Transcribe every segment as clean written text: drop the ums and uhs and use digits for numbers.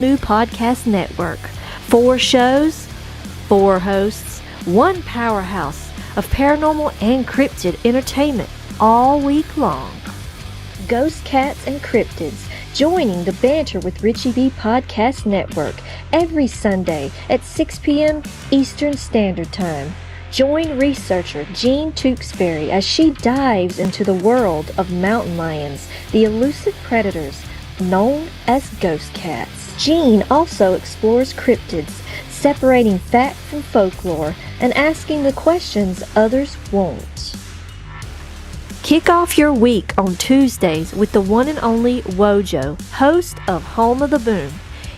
New Podcast Network. 4 shows, 4 hosts, 1 powerhouse of paranormal and cryptid entertainment all week long. Ghost Cats and Cryptids, joining the Banter with Richie B Podcast Network every Sunday at 6 p.m. Eastern Standard Time. Join researcher Jean Tewksbury as she dives into the world of mountain lions, the elusive predators known as ghost cats. Jean also explores cryptids, separating fact from folklore and asking the questions others won't. Kick off your week on Tuesdays with the one and only Wojo, host of Home of the Boom.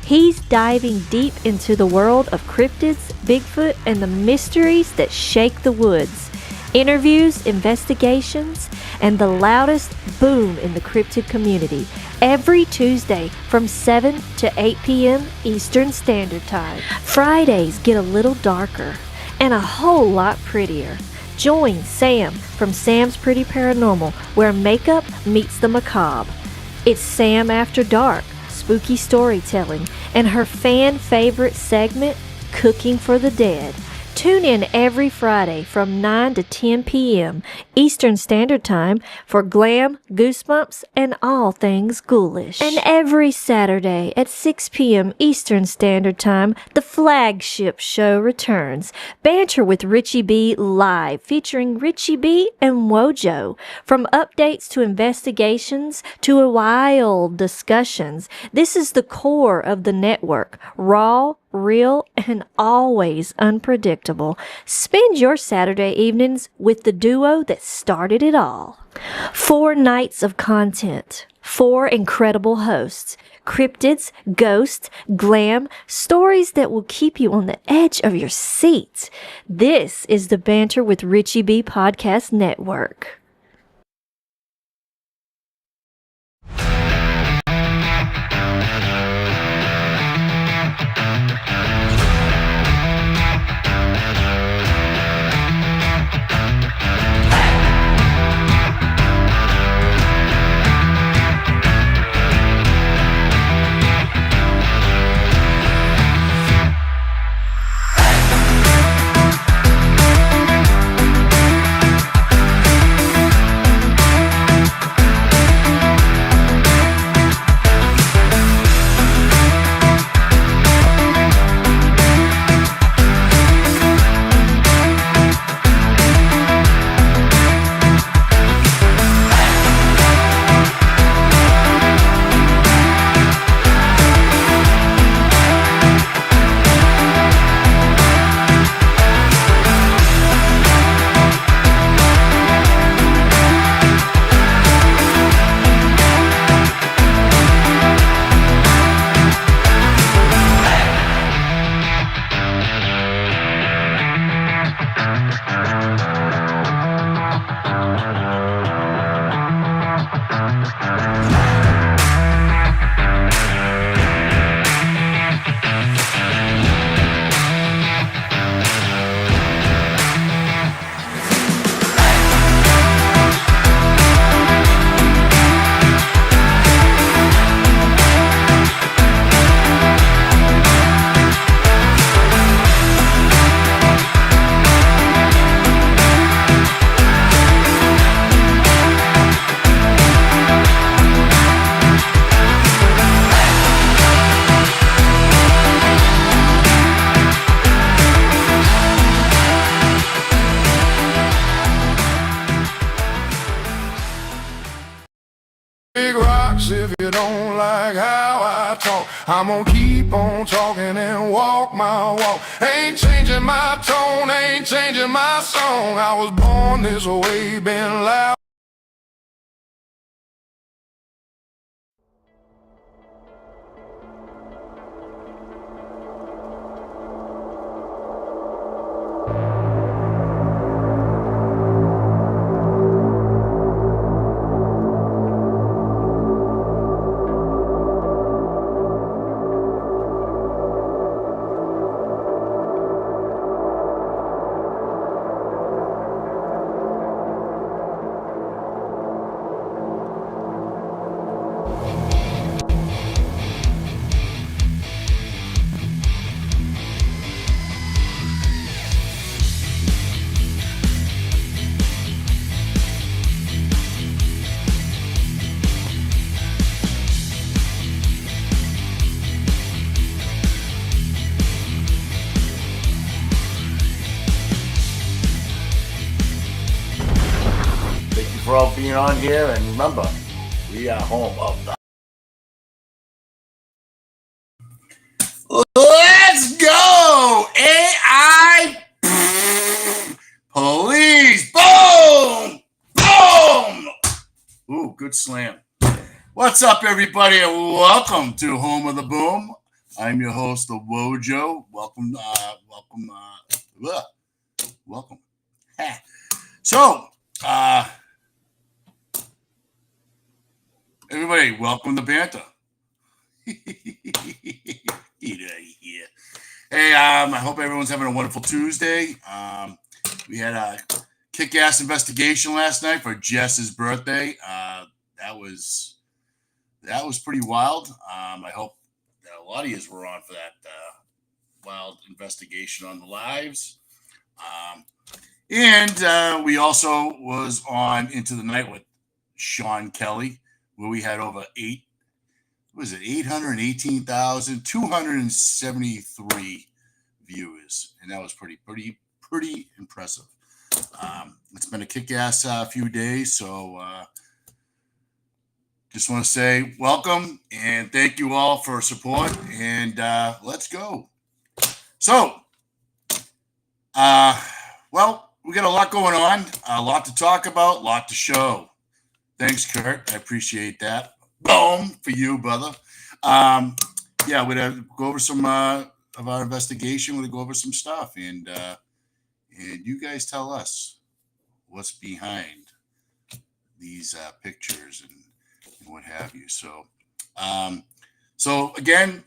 He's diving deep into the world of cryptids, Bigfoot, and the mysteries that shake the woods. Interviews, investigations, and the loudest boom in the cryptid community. Every Tuesday from 7 to 8 p.m. Eastern Standard Time. Fridays get a little darker and a whole lot prettier. Join Sam from Sam's Pretty Paranormal, where makeup meets the macabre. It's Sam After Dark, spooky storytelling, and her fan favorite segment, Cooking for the Dead. Tune in every Friday from 9 to 10 p.m. Eastern Standard Time for glam, goosebumps, and all things ghoulish. And every Saturday at 6 p.m. Eastern Standard Time, the flagship show returns. Banter with Richie B live, featuring Richie B and Wojo. From updates to investigations to wild discussions, this is the core of the network. Raw, real, and always unpredictable. Spend your Saturday evenings with the duo that started it all. 4 nights of content, 4 incredible hosts, cryptids, ghosts, glam, stories that will keep you on the edge of your seat. This is the Banter with Richie B Podcast Network. If you don't like how I talk, I'm gonna keep on talking and walk my walk. Ain't changing my tone, ain't changing my song. I was born this way, been loud. for all being on here. And remember, we are home of the... Let's go! AI police! Boom! Boom! Ooh, good slam. What's up, everybody, and welcome to Home of the Boom. I'm your host, the Wojo. Welcome. So, everybody, welcome to Banter. Hey, I hope everyone's having a wonderful Tuesday. We had a kick-ass investigation last night for Jess's birthday. That was pretty wild. I hope that a lot of you were on for that wild investigation on the lives. And we also was on Into the Night with Sean Kelly, where we had over 818,273 viewers, and that was pretty impressive. It's been a kick-ass few days, so just want to say welcome and thank you all for support, and let's go. So, well, we got a lot going on, a lot to talk about, a lot to show. Thanks, Kurt. I appreciate that. Boom for you, brother. Yeah, we're gonna go over some of our investigation. We're gonna go over some stuff, and you guys tell us what's behind these pictures and what have you. So, again,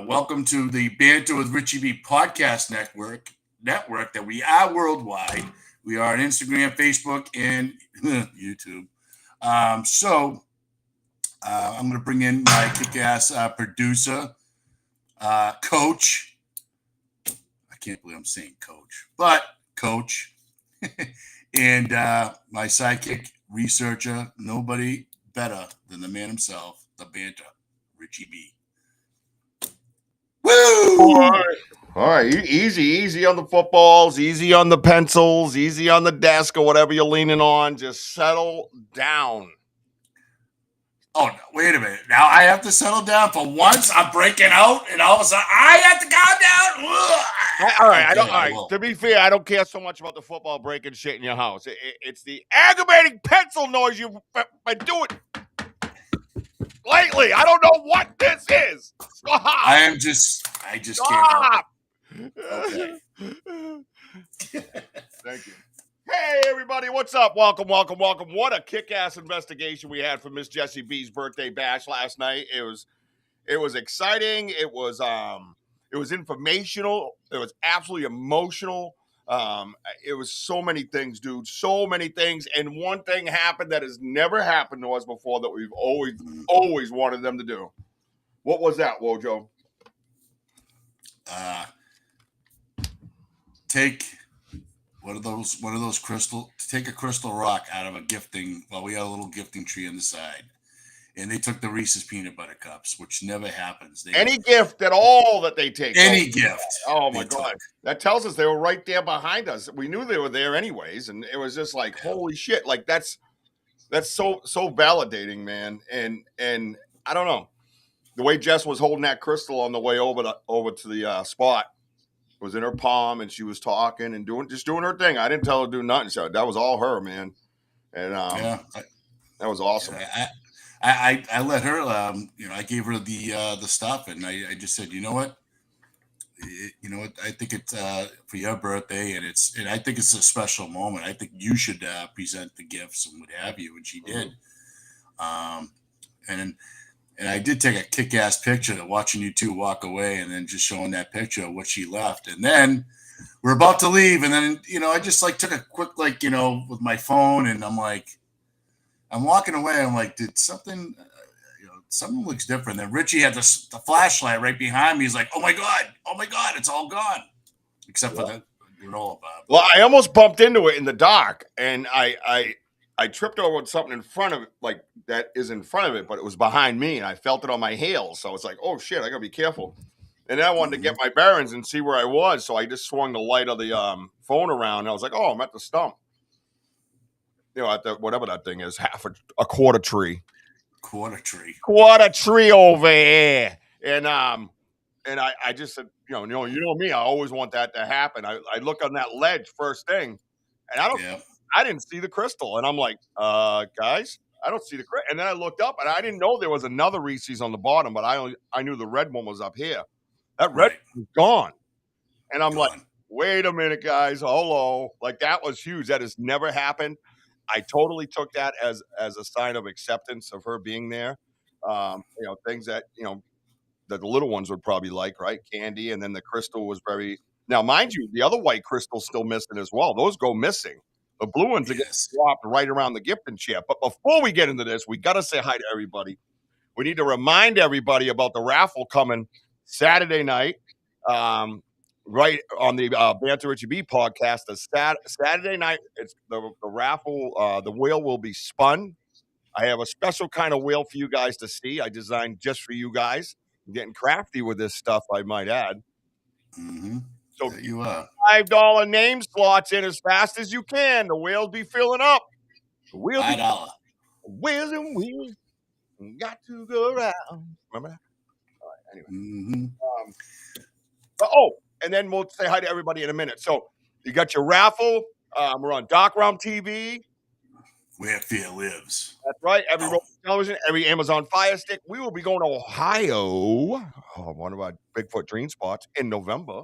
welcome to the Banter with Richie B Podcast Network. That we are worldwide. We are on Instagram, Facebook, and YouTube. I'm going to bring in my kick-ass producer, Coach. I can't believe I'm saying Coach, but Coach. And my sidekick, researcher, nobody better than the man himself, the Banter, Richie B. Woo! All right, easy on the footballs, easy on the pencils, easy on the desk or whatever you're leaning on. Just settle down. Oh, no, wait a minute. Now I have to settle down for once. I'm breaking out, and all of a sudden I have to calm down. All right, to be fair, I don't care so much about the football breaking shit in your house. It's the aggravating pencil noise you've been doing lately. I don't know what this is. Stop. I just can't. Okay. Thank you. Hey, everybody, what's up? Welcome. What a kick-ass investigation we had for Miss Jessie B's birthday bash last night. It was exciting. It was informational. It was absolutely emotional. It was so many things, dude. So many things. And one thing happened that has never happened to us before that we've always wanted them to do. What was that, Wojo? Take one of those take a crystal rock out of a gifting. Well, we had a little gifting tree on the side, and they took the Reese's peanut butter cups, which never happens. Any gift at all that they take. Any gift. Oh my God. That tells us they were right there behind us. We knew they were there anyways. And it was just like, holy shit. Like that's so validating, man. And I don't know, the way Jess was holding that crystal on the way over to the spot. Was in her palm, and she was talking and doing her thing. I didn't tell her to do nothing. So that was all her, man. And that was awesome. I let her. I gave her the stuff, and I just said, you know what? I think it's for your birthday, and I think it's a special moment. I think you should present the gifts and what have you. And she did. And I did take a kick-ass picture of watching you two walk away and then just showing that picture of what she left. And then we're about to leave. And then, I just took a quick, with my phone, and I'm walking away. I'm like, did something, something looks different. Then Richie had the flashlight right behind me. He's like, oh my God, it's all gone. Except for the granola bar. Well, I almost bumped into it in the dark, and I tripped over something in front of it, like that is in front of it, but it was behind me, and I felt it on my heels. So it's like, oh shit, I gotta be careful. And then I wanted to get my bearings and see where I was, so I just swung the light of the phone around. And I was like, oh, I'm at the stump. at the whatever that thing is, a quarter tree. Quarter tree over here. And I just said, you know me, I always want that to happen. I look on that ledge first thing, and I didn't see the crystal, and I'm like, guys, I don't see the crystal. And then I looked up, and I didn't know there was another Reese's on the bottom, but I knew the red one was up here. That red was gone, and I'm like, wait a minute, guys, hello, like that was huge. That has never happened. I totally took that as a sign of acceptance of her being there. Things that that the little ones would probably like, right? Candy, and then the crystal was very. Now, mind you, the other white crystal's still missing as well. Those go missing. The blue ones are getting swapped right around the gifting chair. But before we get into this, we got to say hi to everybody. We need to remind everybody about the raffle coming Saturday night, right on the Banter Richie B podcast. The Saturday night, it's the raffle. The wheel will be spun. I have a special kind of wheel for you guys to see. I designed just for you guys. I'm getting crafty with this stuff, I might add. Mm-hmm. So there you are. $5 name slots in as fast as you can. The wheels be filling up. The wheels $5. Wheels and wheels got to go around. Remember that? All right, anyway. Mm-hmm. And then we'll say hi to everybody in a minute. So you got your raffle. We're on Dark Realm TV. Where fear lives. That's right. Every television, every Amazon Fire Stick. We will be going to Ohio, one of our Bigfoot dream spots, in November.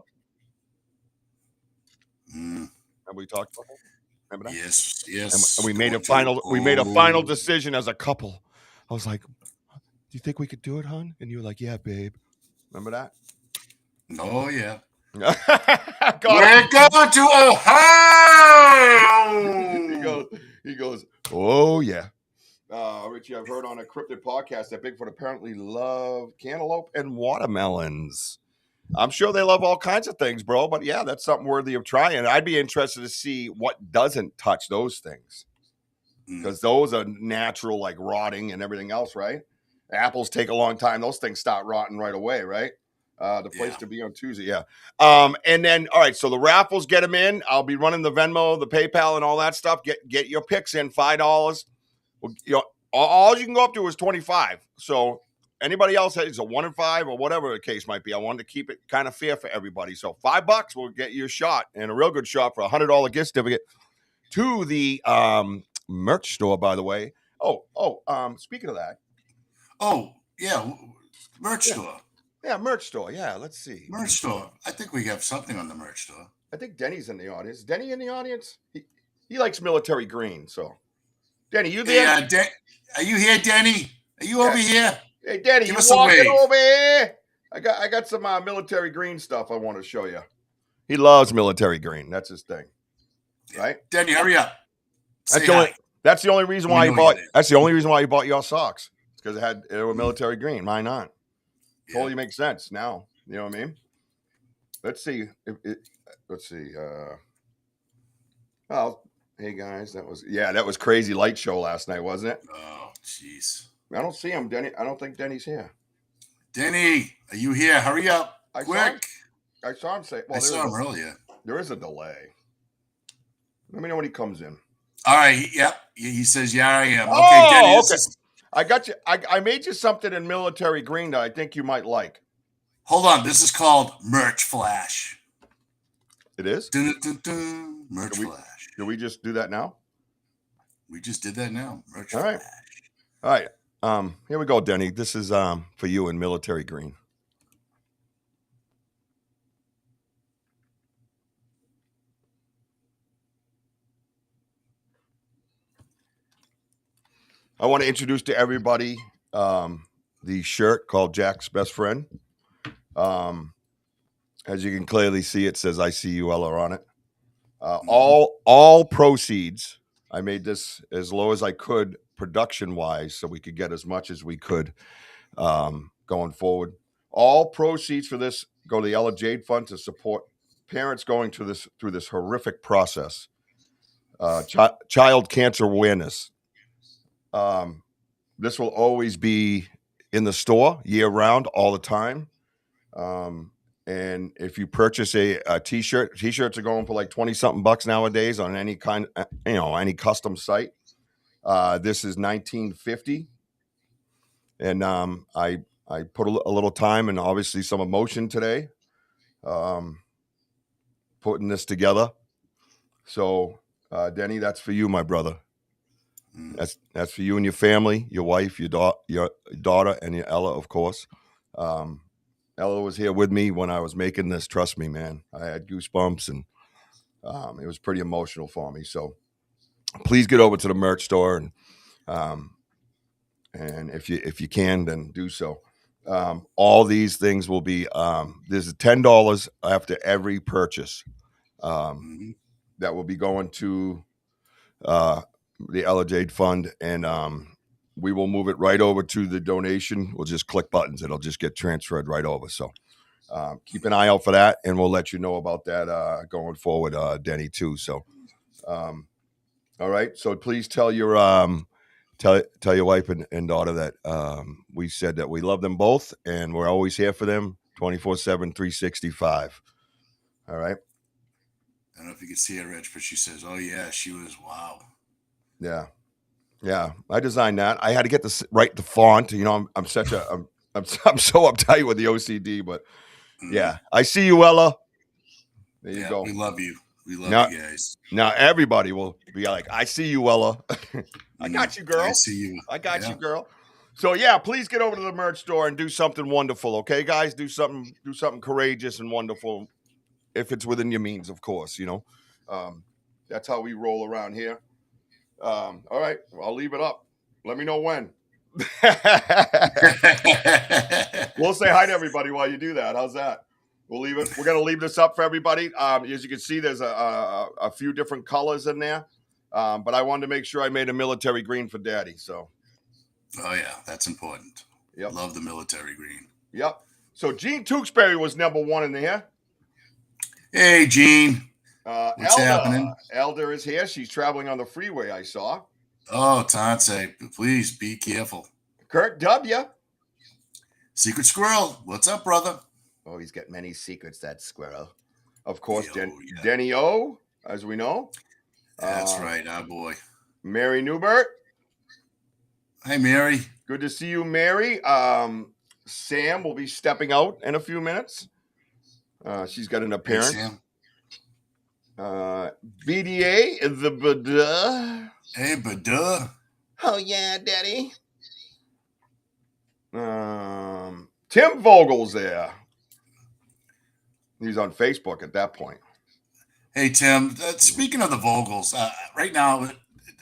Have we talked about that? Remember that? Yes. And we made a final decision as a couple. I was like, "Do you think we could do it, hon?" And you were like, "Yeah, babe." Remember that? Oh yeah. We're going to Ohio. He goes, oh yeah. Richie, I've heard on a Cryptid podcast that Bigfoot apparently love cantaloupe and watermelons. I'm sure they love all kinds of things, bro. But yeah, that's something worthy of trying. I'd be interested to see what doesn't touch those things, because those are natural, like rotting and everything else, right? Apples take a long time. Those things start rotting right away, right? The place to be on Tuesday, yeah. And then, all right, so the raffles, get them in. I'll be running the Venmo, the PayPal, and all that stuff. Get your picks in, $5. Well, all you can go up to is $25. So anybody else has a 1 in 5 or whatever the case might be. I wanted to keep it kind of fair for everybody. So $5 will get you a shot, and a real good shot for a $100 gift certificate to the merch store, by the way. Speaking of that. Oh, yeah, merch store. Yeah, merch store. Yeah, let's see. Merch store. I think we have something on the merch store. I think Denny's in the audience. Denny in the audience? He likes military green, so. Denny, you there? Yeah, are you here, Denny? Are you over here? Hey, Denny, you walking over here? I got some military green stuff I want to show you. He loves military green. That's his thing. Right? Denny, hurry up. That's the only reason why he bought. That's the only reason why he bought your socks. It's because it were military green. Mine not. Totally makes sense now. You know what I mean? Let's see. Let's see. Hey guys, that was crazy light show last night, wasn't it? Oh, jeez. I don't see him, Denny. I don't think Denny's here. Denny, are you here? Hurry up. Quick. I saw him say. Well, I saw him earlier. There is a delay. Let me know when he comes in. All right. Yep. He says, "Yeah, I am." Okay, Denny. Okay. I got you. I made you something in military green that I think you might like. Hold on. This is called Merch Flash. It is? Merch Flash. Did we just do that now? We just did that now. Merch All Flash. All right. Here we go, Denny. This is for you in military green. I want to introduce to everybody the shirt called Jack's Best Friend. As you can clearly see, it says ICULR on it. All proceeds, I made this as low as I could production-wise so we could get as much as we could going forward. All proceeds for this go to the Ella Jade Fund to support parents going through this horrific process. Child cancer awareness. This will always be in the store year-round, all the time. And if you purchase a t-shirt, t-shirts are going for like 20-something bucks nowadays on any kind, any custom site. This is 1950, and I put a little time and obviously some emotion today, putting this together. So, Denny, that's for you, my brother. That's for you and your family, your wife, your daughter, and your Ella, of course. Ella was here with me when I was making this. Trust me, man. I had goosebumps, and it was pretty emotional for me. So please get over to the merch store, and if you can, then do so. All these things will be there's $10 after every purchase that will be going to the Ella Jade Fund, and we will move it right over to the donation. We'll just click buttons. It'll just get transferred right over. So keep an eye out for that, and we'll let you know about that going forward, Denny, too. So, all right. So please tell your tell your wife and daughter that we said that we love them both, and we're always here for them 24/7, 365. All right. I don't know if you could see her, Rich, but she says, "Oh yeah, she was wow." Yeah. Yeah, I designed that. I had to get the right the font. You know, I'm such a I'm so uptight with the OCD, but yeah, I see you, Ella. There you go. We love you. We love you guys. Now everybody will be like, "I see you, Ella. I got you, girl. I see you. I got you, girl." So yeah, please get over to the merch store and do something wonderful, okay, guys? Do something courageous and wonderful, if it's within your means, of course. You know, that's how we roll around here. All right, I'll leave it up. Let me know when. We'll say hi to everybody while you do that. How's that? We'll leave it. We're gonna leave this up for everybody. As you can see, there's a few different colors in there, but I wanted to make sure I made a military green for Daddy. So, oh yeah, that's important. Yep. Love the military green. Yep. So Gene Tewksbury was number one in there. Hey, Gene. What's happening? Elder is here. She's traveling on the freeway, I saw. Oh, Tante, please be careful. Kurt W. Secret Squirrel. What's up, brother? Oh, he's got many secrets, that squirrel. Of course, Yeah. Denny O, as we know. That's right, our boy. Mary Newbert. Hey, Mary. Good to see you, Mary. Sam will be stepping out in a few minutes. She's got an appearance. Hey, Sam. BDA, the Bada. Hey, Bada. Oh, yeah, Daddy. Tim Vogel's there. He's on Facebook at that point. Hey, Tim. Speaking of the Vogels, right now,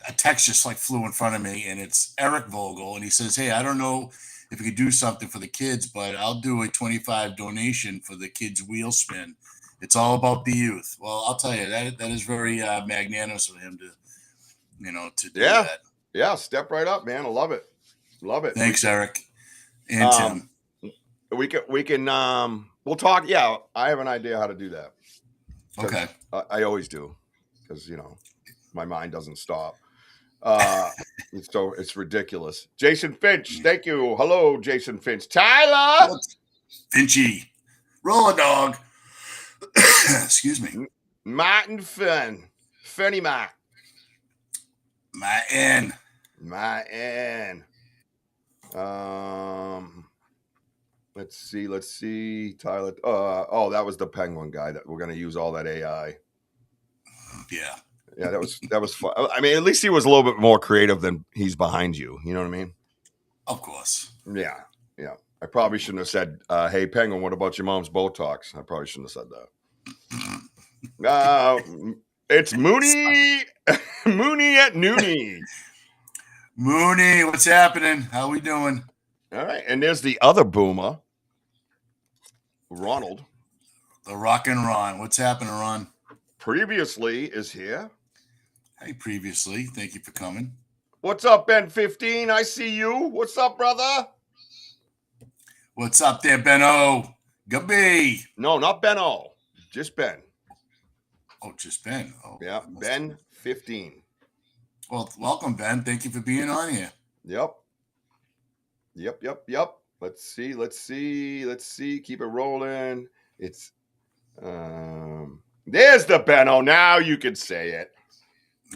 a text just flew in front of me, and it's Eric Vogel, and he says, "Hey, I don't know if you could do something for the kids, but I'll do a 25 donation for the kids' wheel spin. It's all about the youth." Well, I'll tell you, that is very magnanimous of him to do that. Yeah, step right up, man. I love it. Love it. Thanks, Eric. And Tim. We can we'll talk. Yeah, I have an idea how to do that. Okay. I always do, because my mind doesn't stop. So it's ridiculous. Jason Finch, thank you. Hello, Jason Finch. Tyler. Finchy. Roll a dog. Excuse me. Martin Finn. Finny Mac. Martin. Let's see. Tyler. That was the Penguin guy that we're gonna use all that AI. Yeah. Yeah, that was fun. I mean, at least he was a little bit more creative than he's behind you. You know what I mean? Of course. Yeah. I probably shouldn't have said, "Hey, Penguin, what about your mom's Botox?" I probably shouldn't have said that. It's Mooney. Mooney at Noonie. Mooney, what's happening? How we doing? All right, and there's the other boomer, Ronald. The Rockin' Ron. What's happening, Ron? Previously is here. Hey, previously. Thank you for coming. What's up, Ben 15? I see you. What's up, brother? What's up there, Benno? Gabby. No, not Benno. Just Ben. Oh, just Ben. Oh, yeah, Ben 15. Well, welcome, Ben. Thank you for being on here. Yep. Let's see. Keep it rolling. It's there's the Benno. Now you can say it.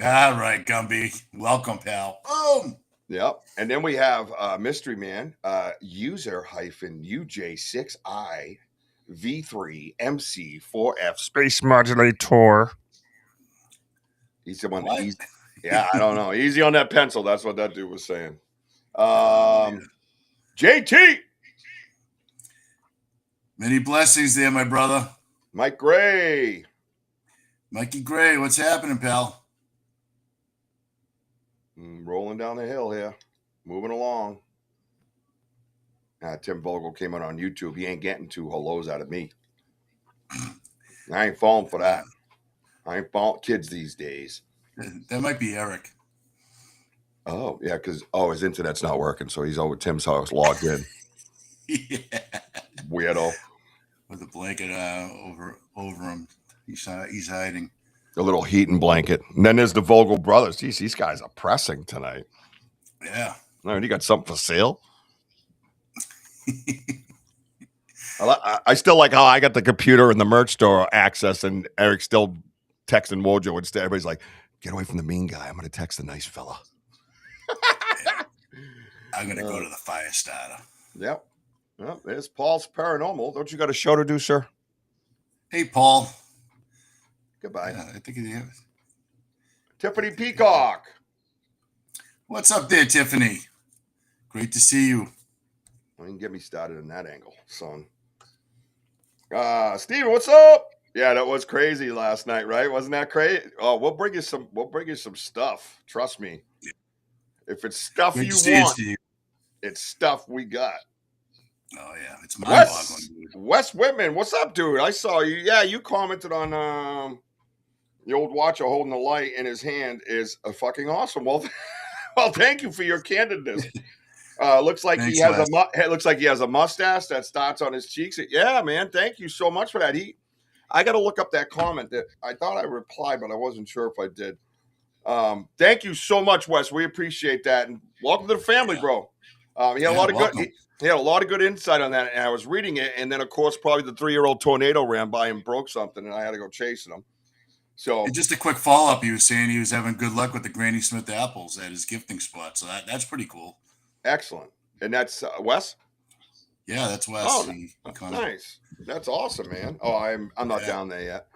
All right, Gumby. Welcome, pal. Boom. Yep. And then we have Mystery Man, user UJ6I V3MC4F Space Modulator. He's the one. What? Yeah, I don't know. Easy on that pencil. That's what that dude was saying. JT. Many blessings there, my brother. Mike Gray. Mikey Gray, what's happening, pal? Rolling down the hill here. Moving along. Tim Vogel came out on YouTube. He ain't getting 2 hellos out of me. I ain't falling for that. I ain't falling kids these days. That might be Eric. Oh, yeah, because his internet's not working, so he's over at Tim's house logged in. Yeah. Weirdo. With a blanket over him. He's hiding. A little heating blanket. And then there's the Vogel brothers. Jeez, these guys are pressing tonight. Yeah. No, you got something for sale? I still like how I got the computer and the merch store access, and Eric's still texting Wojo instead. Everybody's like, get away from the mean guy. I'm going to text the nice fella. Yeah. I'm going to go to the fire starter. Yep. Well, there's Paul's Paranormal. Don't you got a show to do, sir? Hey, Paul. Goodbye. I think it is. Tiffany Peacock. What's up there, Tiffany? Great to see you. Well, you can get me started in that angle, son. Steven, what's up? Yeah, that was crazy last night, right? Wasn't that crazy? Oh, we'll bring you some stuff. Trust me. If it's stuff you want, it's stuff we got. Oh yeah, it's mind-boggling. Wes Whitman, what's up, dude? I saw you. Yeah, you commented on the old watcher holding the light in his hand is fucking awesome. Well, thank you for your candidness. Looks like he has a mustache that starts on his cheeks. Yeah, man. Thank you so much for that. I got to look up that comment that I thought I replied, but I wasn't sure if I did. Thank you so much, Wes. We appreciate that, and welcome to the family, bro. He had a lot of good. He had a lot of good insight on that, and I was reading it, and then of course probably the 3-year-old tornado ran by and broke something, and I had to go chasing him. So and just a quick follow-up, he was saying he was having good luck with the Granny Smith apples at his gifting spot, so that's pretty cool. Excellent. And that's Wes? Yeah, that's Wes. Oh, nice. That's awesome, man. Oh, I'm not down there yet.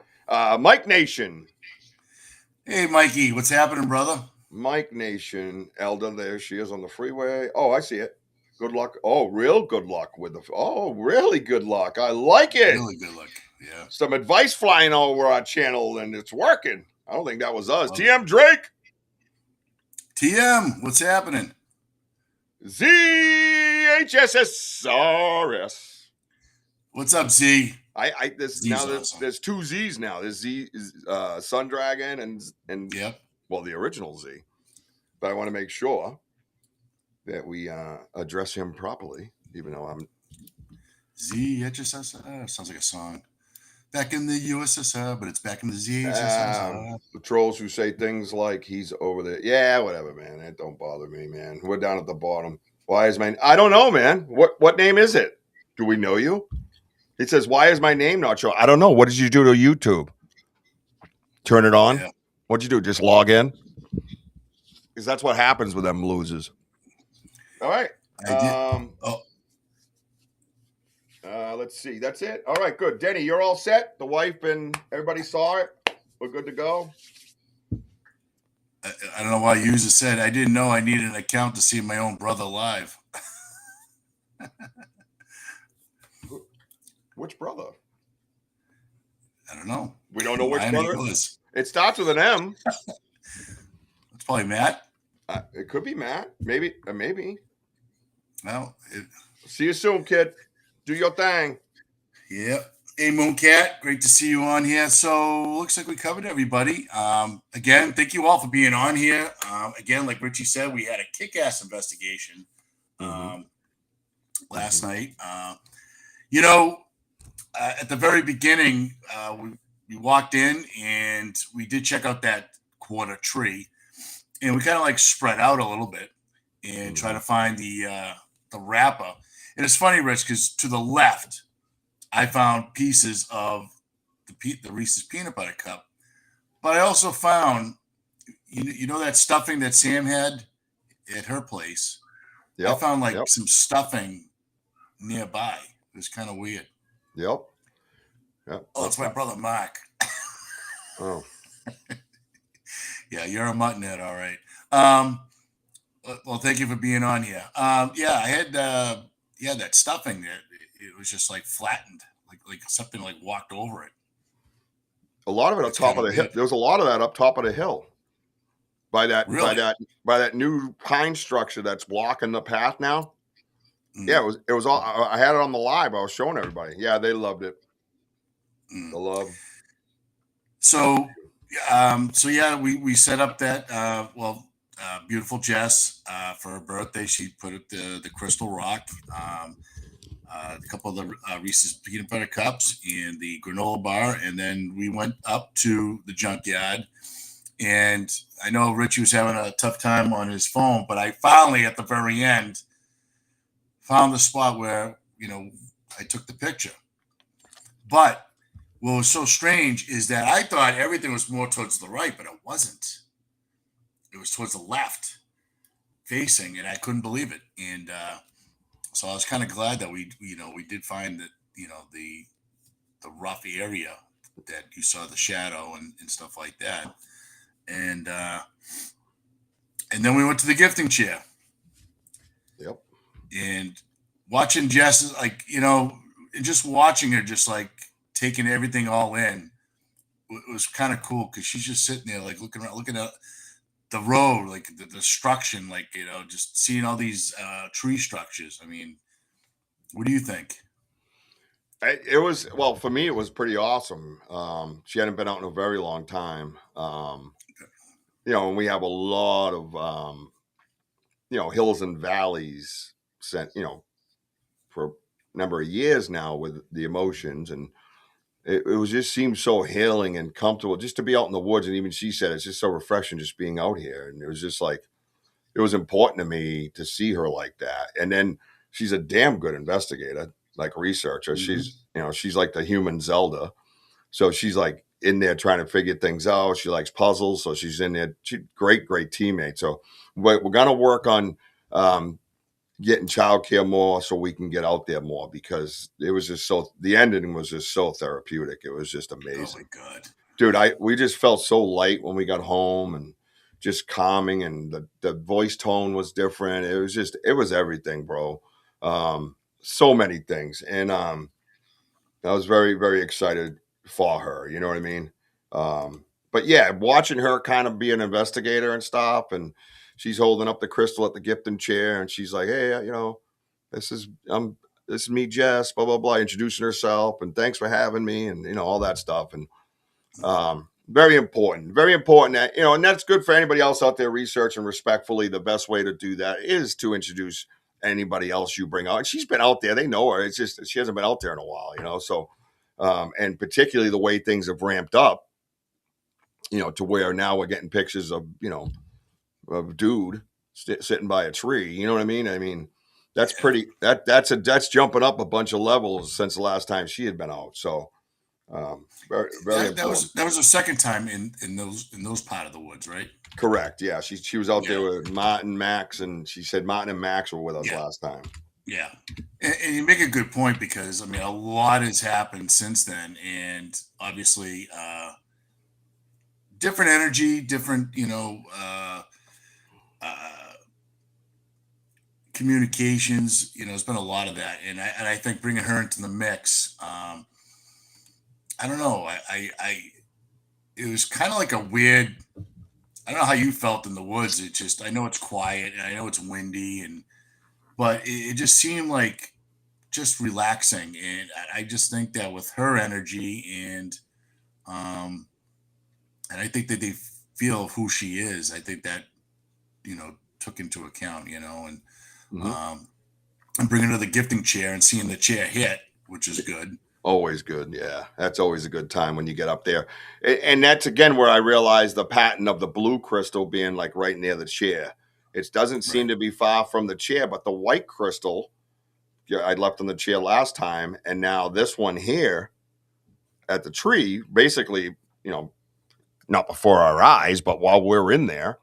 Mike Nation. Hey, Mikey, what's happening, brother? Mike Nation, Elda, there she is on the freeway. Oh, I see it. Good luck. Oh, real good luck with really good luck. I like it. Really good luck. Yeah. Some advice flying all over our channel, and it's working. I don't think that was us. TM Drake. TM, what's happening? ZHSSRS. What's up, Z? There's 2 Z's now. There's Z Sun Dragon and yep. Well, the original Z. But I want to make sure that we address him properly, even though I'm ZHSSR. Sounds like a song. Back in the USSR, but it's back in the ZHSSR. The trolls who say things like he's over there. Yeah, whatever, man. That don't bother me, man. We're down at the bottom. Why is my... I don't know, man. What name is it? Do we know you? It says, why is my name not showing? I don't know. What did you do to YouTube? Turn it on? Yeah. What'd you do? Just log in? Because that's what happens with them losers. All right. Let's see. That's it. All right, good. Denny, you're all set? The wife and everybody saw it? We're good to go? I don't know why user said I didn't know I needed an account to see my own brother live. Which brother? I don't know. We don't know which brother. It starts with an M. It's probably Matt. It could be Matt. Maybe. Well, see you soon, kid. Do your thing. Yep. Hey, Mooncat. Great to see you on here. So looks like we covered everybody. Again, thank you all for being on here. Again, like Richie said, we had a kick-ass investigation last night. At the very beginning, we walked in and we did check out that quarter tree, and we kind of like spread out a little bit and try to find the wrapper. And it's funny, Rich, because to the left, I found pieces of the Reese's peanut butter cup, but I also found You know that stuffing that Sam had at her place? Yep. I found like Yep. some stuffing nearby. It was kind of weird. Yep. Yep. Oh, it's my brother Mark. Oh. Yeah, you're a muttonhead, all right. Well, thank you for being on here. Yeah, I had that stuffing there. It was just like flattened, like something like walked over it. A lot of it up top of the hill. There was a lot of that up top of the hill. By that new pine structure that's blocking the path now. Yeah, it was all. I had it on the live. I was showing everybody. Yeah, they loved it. The love. So yeah, we set up that. Beautiful Jess for her birthday. She put up the crystal rock, a couple of the Reese's peanut butter cups, and the granola bar, and then we went up to the junkyard. And I know Richie was having a tough time on his phone, but I finally, at the very end, found the spot where, I took the picture. But what was so strange is that I thought everything was more towards the right, but it wasn't. It was towards the left facing, and I couldn't believe it. And so I was kind of glad that we did find that, the rough area that you saw the shadow and stuff like that. And then we went to the gifting chair. Yep. And watching Jess, just watching her, just like taking everything all in, it was kind of cool because she's just sitting there, like looking at the road, like the destruction, just seeing all these tree structures. I mean, what do you think? It was, well, for me, it was pretty awesome. She hadn't been out in a very long time. And we have a lot of, hills and valleys for a number of years now with the emotions. And it was just seemed so healing and comfortable just to be out in the woods. And even she said, it's just so refreshing just being out here. And it was just like, it was important to me to see her like that. And then she's a damn good investigator, like researcher. Mm-hmm. She's like the human Zelda. So she's like in there trying to figure things out. She likes puzzles. So she's in there. She's great teammate. So we're going to work on getting childcare more so we can get out there more, because it was just the ending was just so therapeutic. It was just amazing. Oh my God. Dude, we just felt so light when we got home and just calming, and the voice tone was different. It was everything, bro. So many things. And I was very, very excited for her. You know what I mean? But yeah, watching her kind of be an investigator and stuff, and she's holding up the crystal at the gifting chair, and she's like, "Hey, this is me, Jess, blah, blah, blah," introducing herself, and thanks for having me, and all that stuff. And very important that, and that's good for anybody else out there researching respectfully. The best way to do that is to introduce anybody else you bring out. And she's been out there. They know her. It's just, she hasn't been out there in a while, so, and particularly the way things have ramped up, to where now we're getting pictures of, of a dude sitting by a tree. You know what I mean? I mean, that's pretty, that's jumping up a bunch of levels since the last time she had been out. So, very, very that was the second time in those part of the woods, right? Correct. Yeah. She was out there with Martin, Max, and she said Martin and Max were with us last time. Yeah. And you make a good point, because I mean, a lot has happened since then, and obviously, different energy, different, communications, there's been a lot of that. And I think bringing her into the mix, I don't know. It was kind of like a weird, I don't know how you felt in the woods. It just, I know it's quiet and I know it's windy, but it just seemed like just relaxing. And I just think that with her energy and I think that they feel who she is, I think that, took into account, and, mm-hmm. And bringing her to the gifting chair and seeing the chair hit, which is good. Always good. Yeah. That's always a good time when you get up there. And that's again where I realized the pattern of the blue crystal being like right near the chair. It doesn't seem to be far from the chair, but the white crystal I left on the chair last time. And now this one here at the tree, basically, not before our eyes, but while we're in there,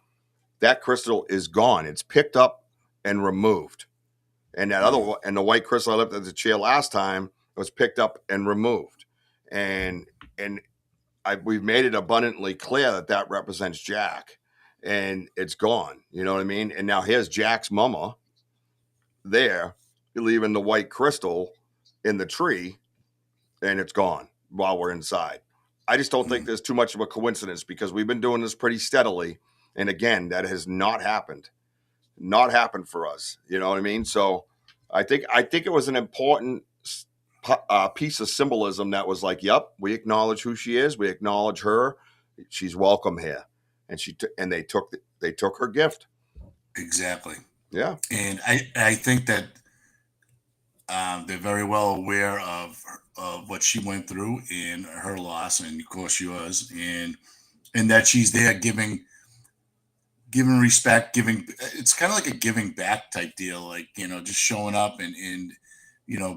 that crystal is gone. It's picked up and removed. And that other one, and the white crystal I left at the chair last time was picked up and removed. And we've made it abundantly clear that represents Jack, and it's gone. You know what I mean? And now here's Jack's mama there, leaving the white crystal in the tree, and it's gone while we're inside. I just don't think there's too much of a coincidence, because we've been doing this pretty steadily. And again, that has not happened for us. You know what I mean? So I think it was an important piece of symbolism that was like, yep, we acknowledge who she is. We acknowledge her. She's welcome here. And they took her gift. Exactly. Yeah. And I think that they're very well aware of what she went through in her loss, and of course yours, and that she's there giving respect, it's kind of like a giving back type deal, like, just showing up and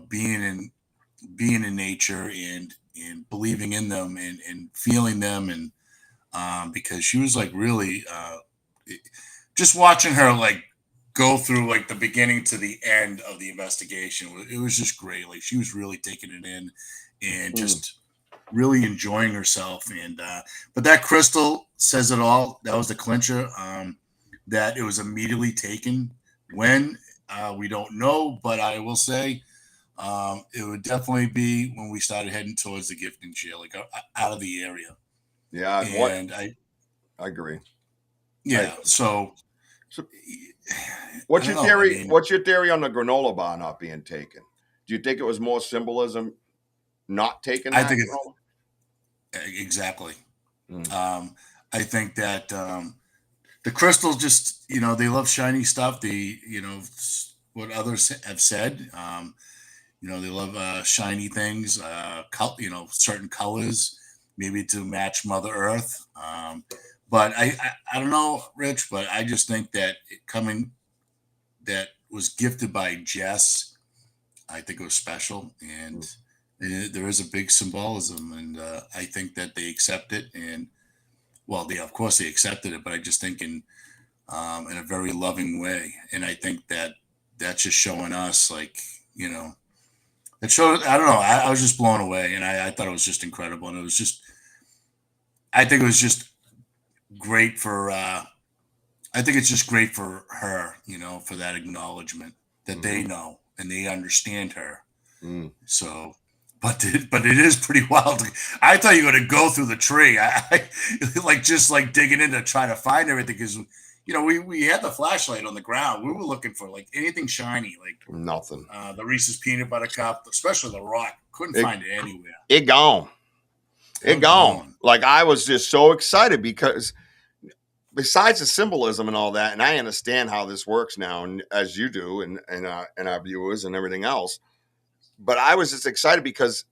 being in nature and believing in them and feeling them, and because she was like really just watching her like go through like the beginning to the end of the investigation. It was just great. Like, she was really taking it in and just really enjoying herself. And but that crystal says it all. That was the clincher. That it was immediately taken. When we don't know, but I will say it would definitely be when we started heading towards the gifting chair, like out of the area. Yeah, and I agree. Yeah. So what's your theory? What's your theory on the granola bar not being taken? Do you think it was more symbolism not taken? I think exactly. I think that the crystals just, they love shiny stuff. They, what others have said, they love shiny things, certain colors, maybe to match Mother Earth. But I don't know, Rich, but I just think that that was gifted by Jess. I think it was special, and there is a big symbolism, and I think that they accept it. And well, of course they accepted it, but I just think in a very loving way. And I think that that's just showing us, like, it showed. I don't know. I was just blown away, and I thought it was just incredible, and it was just. I think it was just great for. I think it's just great for her, for that acknowledgement that they know and they understand her. So, but it is pretty wild. I thought you were going to go through the tree. I just digging in to try to find everything, because we had the flashlight on the ground. We were looking for like anything shiny, like nothing. The Reese's peanut butter cup, especially the rock. Couldn't find it anywhere. It gone. Like, I was just so excited because besides the symbolism and all that, and I understand how this works now, and as you do, and our viewers and everything else, but I was just excited because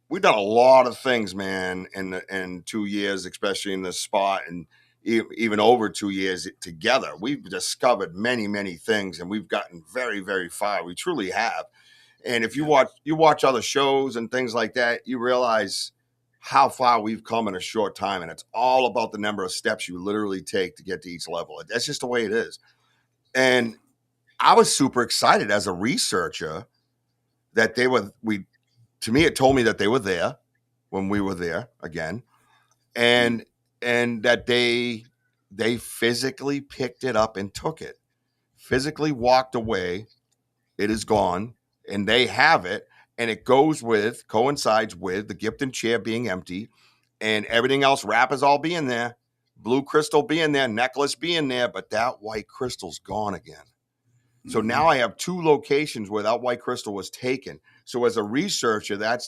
we've done a lot of things, man, in 2 years, especially in this spot, and even over 2 years together. We've discovered many, many things, and we've gotten very, very far. We truly have. And if you watch other shows and things like that, you realize how far we've come in a short time. And it's all about the number of steps you literally take to get to each level. That's just the way it is. And I was super excited as a researcher that to me, it told me that they were there when we were there again. And that they physically picked it up and took it, physically walked away. It is gone, and they have it. And it coincides with the gift chair being empty, and everything else, wrappers all being there, blue crystal being there, necklace being there, but that white crystal's gone again. So now I have 2 locations where that white crystal was taken. So as a researcher, that's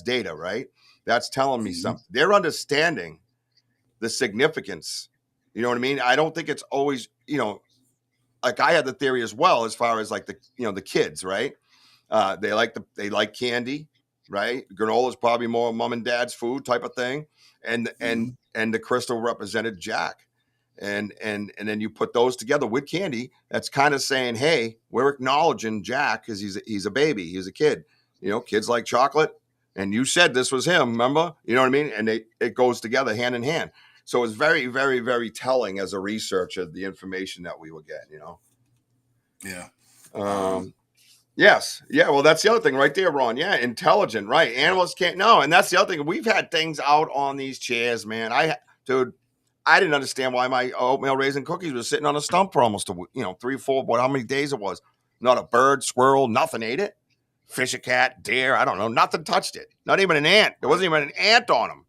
data, right? That's telling me something. They're understanding the significance. You know what I mean? I don't think it's always, like I had the theory as well, as far as like the kids, right? They like candy, right? Granola is probably more mom and dad's food type of thing, and the crystal represented Jack, and then you put those together with candy. That's kind of saying, hey, we're acknowledging Jack because he's a baby, he's a kid. Kids like chocolate, and you said this was him. Remember? You know what I mean? And it goes together hand in hand. So it's very, very, very telling as a researcher, the information that we were getting, Yeah. Yes. Yeah. Well, that's the other thing right there, Ron. Yeah. Intelligent, right? Animals can't know. And that's the other thing. We've had things out on these chairs, man. Dude, I didn't understand why my oatmeal raisin cookies were sitting on a stump for almost 3, 4, how many days it was. Not a bird, squirrel, nothing ate it. Fish, a cat, deer, I don't know. Nothing touched it. Not even an ant. There wasn't even an ant on them.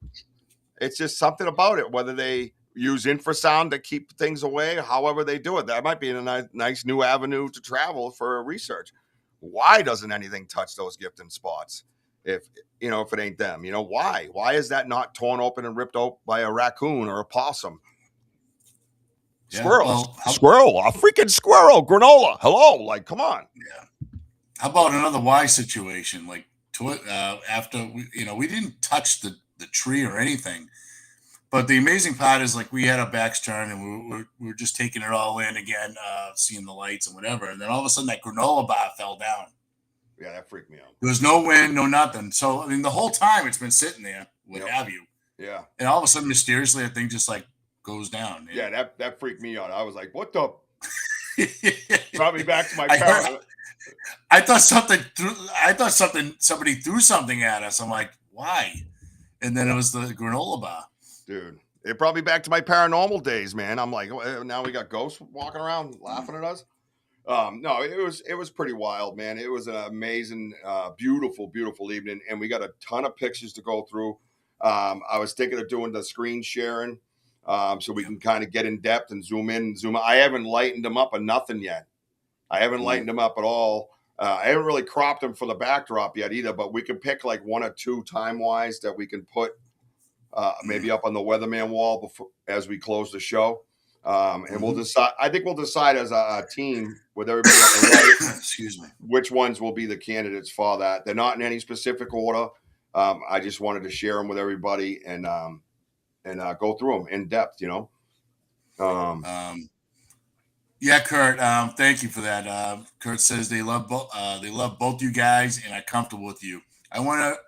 It's just something about it, whether they use infrasound to keep things away, however they do it. That might be a nice new avenue to travel for research. Why doesn't anything touch those gifting spots? If it ain't them, why? Why is that not torn open and ripped out by a raccoon or a possum? Yeah, Squirrel, a freaking squirrel, granola. Hello, like, come on. Yeah. How about another Y situation? Like after we didn't touch the tree or anything, but the amazing part is like we had our backs turned and we were just taking it all in again, seeing the lights and whatever, and then all of a sudden that granola bar fell down. Yeah, that freaked me out. There was no wind, no nothing. So I mean, the whole time it's been sitting there, have you? Yeah. And all of a sudden, mysteriously, that thing just like goes down. Yeah, that freaked me out. I was like, "What the?" Brought me back to my parents. I thought somebody threw something at us. I'm like, why? And then it was the granola bar. Dude, it brought me back to my paranormal days, man. I'm like, now we got ghosts walking around laughing at us. No, it was pretty wild, man. It was an amazing, beautiful, beautiful evening, and we got a ton of pictures to go through. I was thinking of doing the screen sharing, so we can kind of get in depth and zoom in, zoom out. I haven't lightened them up or nothing yet. I haven't lightened them up at all. I haven't really cropped them for the backdrop yet either, but we can pick like 1 or 2 time-wise that we can put maybe up on the weatherman wall before, as we close the show. And we'll decide. I think we'll decide as a team with everybody on the right. Excuse me. Which ones will be the candidates for that? They're not in any specific order. I just wanted to share them with everybody and go through them in depth. Yeah, Kurt. Thank you for that. Kurt says they love both you guys and are comfortable with you. I want to,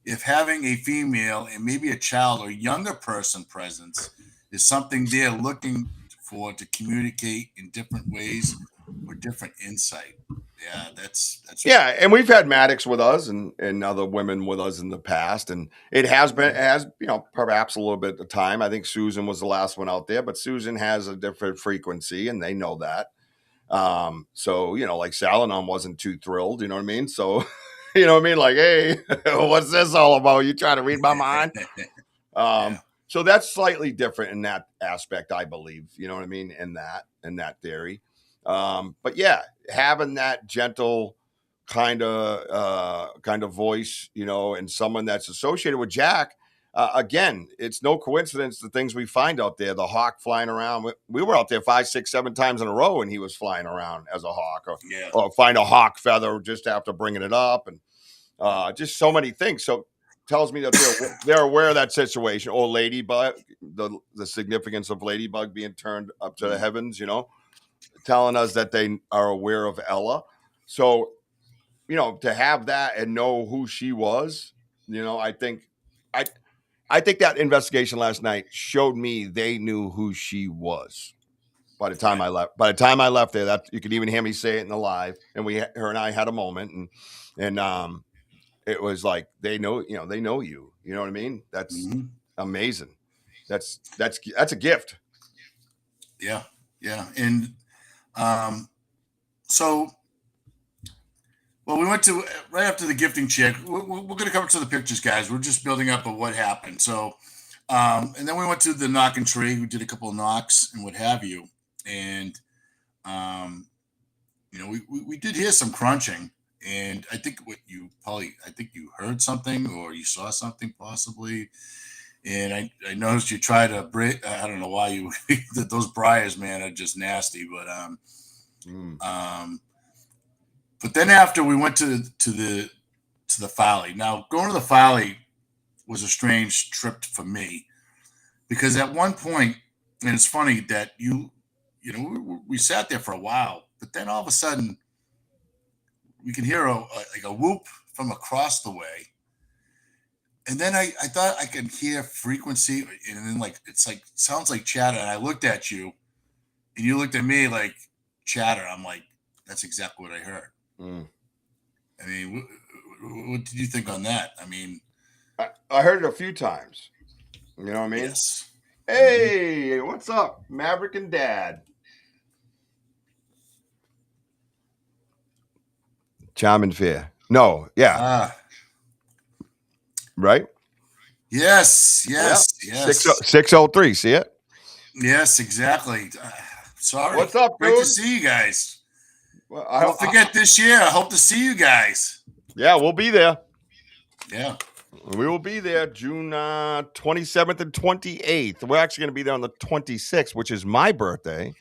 if having a female and maybe a child or younger person presence is something they're looking for to communicate in different ways or different insight. Yeah, that's yeah. And we've had Maddox with us and other women with us in the past, and it has perhaps a little bit of time. I think Susan was the last one out there, but Susan has a different frequency, and they know that. So like Sal-Anon wasn't too thrilled, you know what I mean? So, you know what I mean? Like, hey, what's this all about? You trying to read my mind? So that's slightly different in that aspect, I believe. You know what I mean? In that theory. But yeah, having that gentle kind of voice, and someone that's associated with Jack. Again, it's no coincidence the things we find out there. The hawk flying around. We were out there 5, 6, 7 times in a row, and he was flying around as a hawk, or find a hawk feather just after bringing it up, and just so many things. So tells me that they're aware of that situation. Or Ladybug, the significance of Ladybug being turned up to the heavens, telling us that they are aware of Ella. So, to have that and know who she was, I think that investigation last night showed me they knew who she was. By the time I left there, that you could even hear me say it in the live, and her and I had a moment, and it was like they know you. You know what I mean? That's amazing. That's a gift. Yeah, and so. Well, we went to right after the gifting check. We're going to come to the pictures, guys. We're just building up of what happened. So, and then we went to the knocking tree. We did a couple of knocks and what have you. And, we did hear some crunching. And I think you heard something or you saw something possibly. And I noticed you tried to break. I don't know why you those briars, man, are just nasty. But But then after we went to the Folly. Now going to the Folly was a strange trip for me because at one point, and it's funny that we sat there for a while, but then all of a sudden we can hear a whoop from across the way, And then I thought I could hear frequency, and then like it's like sounds like chatter. And I looked at you, and you looked at me like chatter. I'm like, that's exactly what I heard. I mean, what did you think on that? I mean, I heard it a few times. You know what I mean? yes. Hey, what's up, Maverick and Dad? Charm and Fear. No, yeah. Right? Yes. 603, see it? Yes, exactly. Sorry. What's up, Great dude? to see you guys. Well, Don't forget this year. I hope to see you guys. Yeah, we'll be there. Yeah. We will be there June 27th and 28th. We're actually going to be there on the 26th, which is my birthday.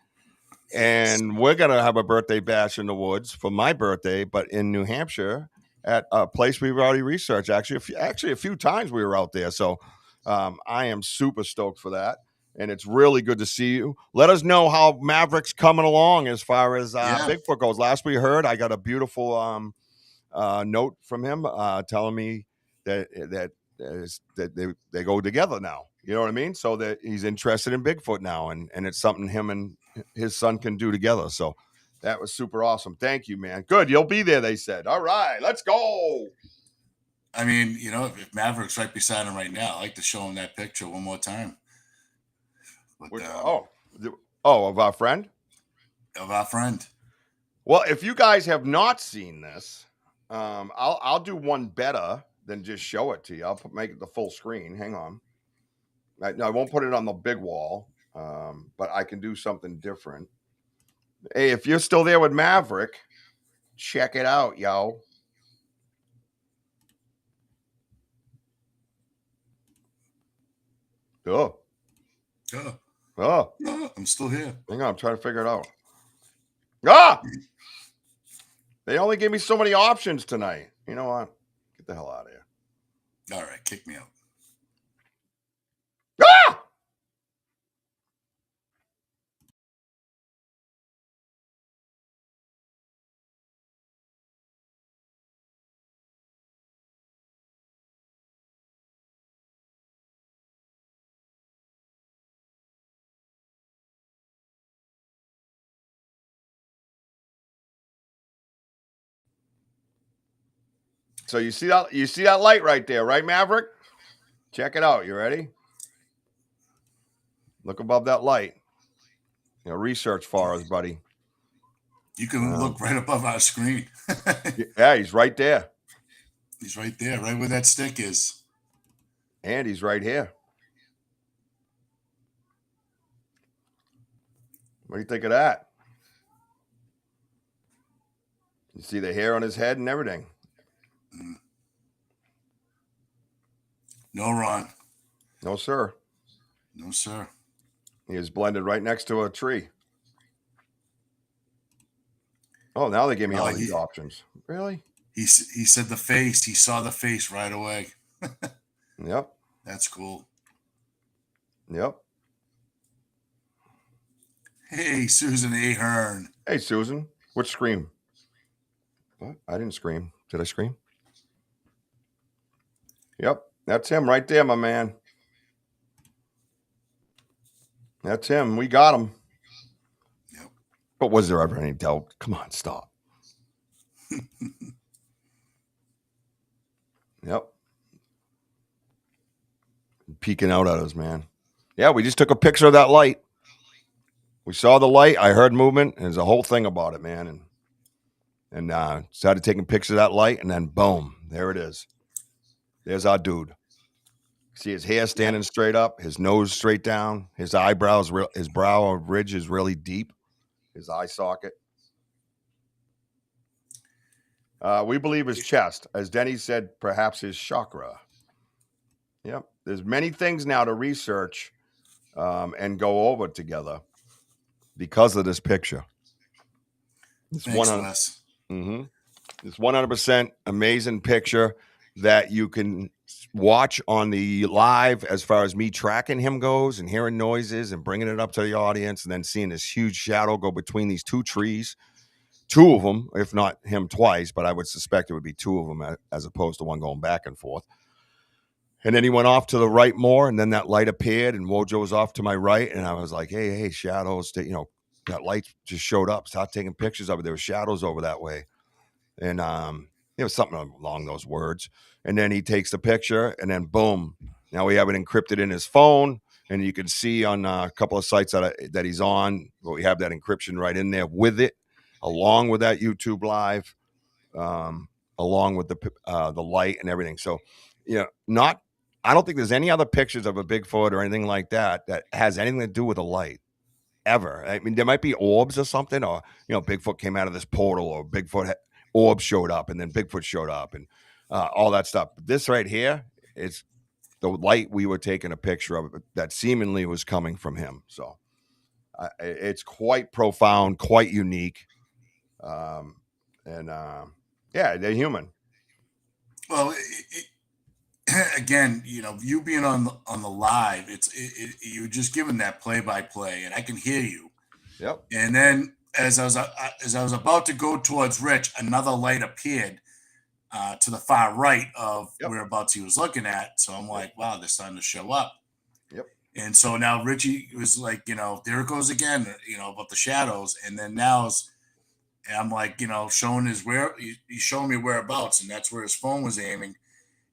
And we're going to have a birthday bash in the woods for my birthday, but in New Hampshire at a place we've already researched. Actually, a few times we were out there. So I am super stoked for that. And it's really good to see you. Let us know how Maverick's coming along as far as Bigfoot goes. Last we heard, I got a beautiful note from him telling me that they go together now. You know what I mean? So that he's interested in Bigfoot now, and it's something him and his son can do together. So that was super awesome. Thank you, man. Good. You'll be there, they said. All right, let's go. I mean, you know, if Maverick's right beside him right now, I'd like to show him that picture one more time. But, of our friend? Of our friend. Well, if you guys have not seen this, I'll do one better than just show it to you. I'll make it the full screen. Hang on. I won't put it on the big wall, but I can do something different. Hey, if you're still there with Maverick, check it out, yo. Oh. I'm still here. Hang on, I'm trying to figure it out. Ah! They only gave me so many options tonight. You know what? Get the hell out of here. All right, kick me out. Ah! So you see that light right there, right, Maverick? Check it out. You ready? Look above that light. You know, research for us, buddy. You can look right above our screen. Yeah, he's right there. He's right there, right where that stick is. And he's right here. What do you think of that? You see the hair on his head and everything. No, Ron. No, sir. No, sir. He is blended right next to a tree. Oh, now they gave me all these options. Really? He said the face. He saw the face right away. Yep. That's cool. Yep. Hey, Susan Ahern. Hey, Susan. Which scream? What? I didn't scream. Did I scream? Yep. That's him right there, my man. That's him. We got him. Yep. But was there ever any doubt? Come on, stop. Yep. Peeking out at us, man. Yeah, we just took a picture of that light. We saw the light. I heard movement. And there's a whole thing about it, man. And started taking pictures of that light, and then boom, there it is. There's our dude. See his hair standing straight up, his nose straight down, his eyebrows, his brow ridge is really deep, his eye socket. We believe his chest, as Denny said, perhaps his chakra. Yep. There's many things now to research and go over together because of this picture. It's 100%. It's 100% amazing picture that you can watch on the live as far as me tracking him goes and hearing noises and bringing it up to the audience and then seeing this huge shadow go between these two trees. Two of them, if not him twice, but I would suspect it would be two of them as opposed to one going back and forth. And then he went off to the right more, and then that light appeared, and Wojo was off to my right, and I was like, hey, shadows, that light just showed up. Start taking pictures of it. There were shadows over that way. And it was something along those words. And then he takes the picture, and then boom, now we have it encrypted in his phone, and you can see on a couple of sites that he's on, we have that encryption right in there with it, along with that YouTube live, along with the light and everything. So, I don't think there's any other pictures of a Bigfoot or anything like that has anything to do with a light ever. I mean, there might be orbs or something, or, Bigfoot came out of this portal, or Bigfoot orb showed up, and then Bigfoot showed up, and all that stuff. But this right here is the light we were taking a picture of that seemingly was coming from him. So it's quite profound, quite unique. Yeah, they're human. Well, again, you being on the live, you're just giving that play-by-play, and I can hear you. Yep. And then as I was about to go towards Rich, another light appeared to the far right of whereabouts he was looking at. So I'm like, wow, they're starting to show up. Yep. And so now Richie was like, there it goes again, about the shadows. And then I'm like, showing he's showing me whereabouts, and that's where his phone was aiming.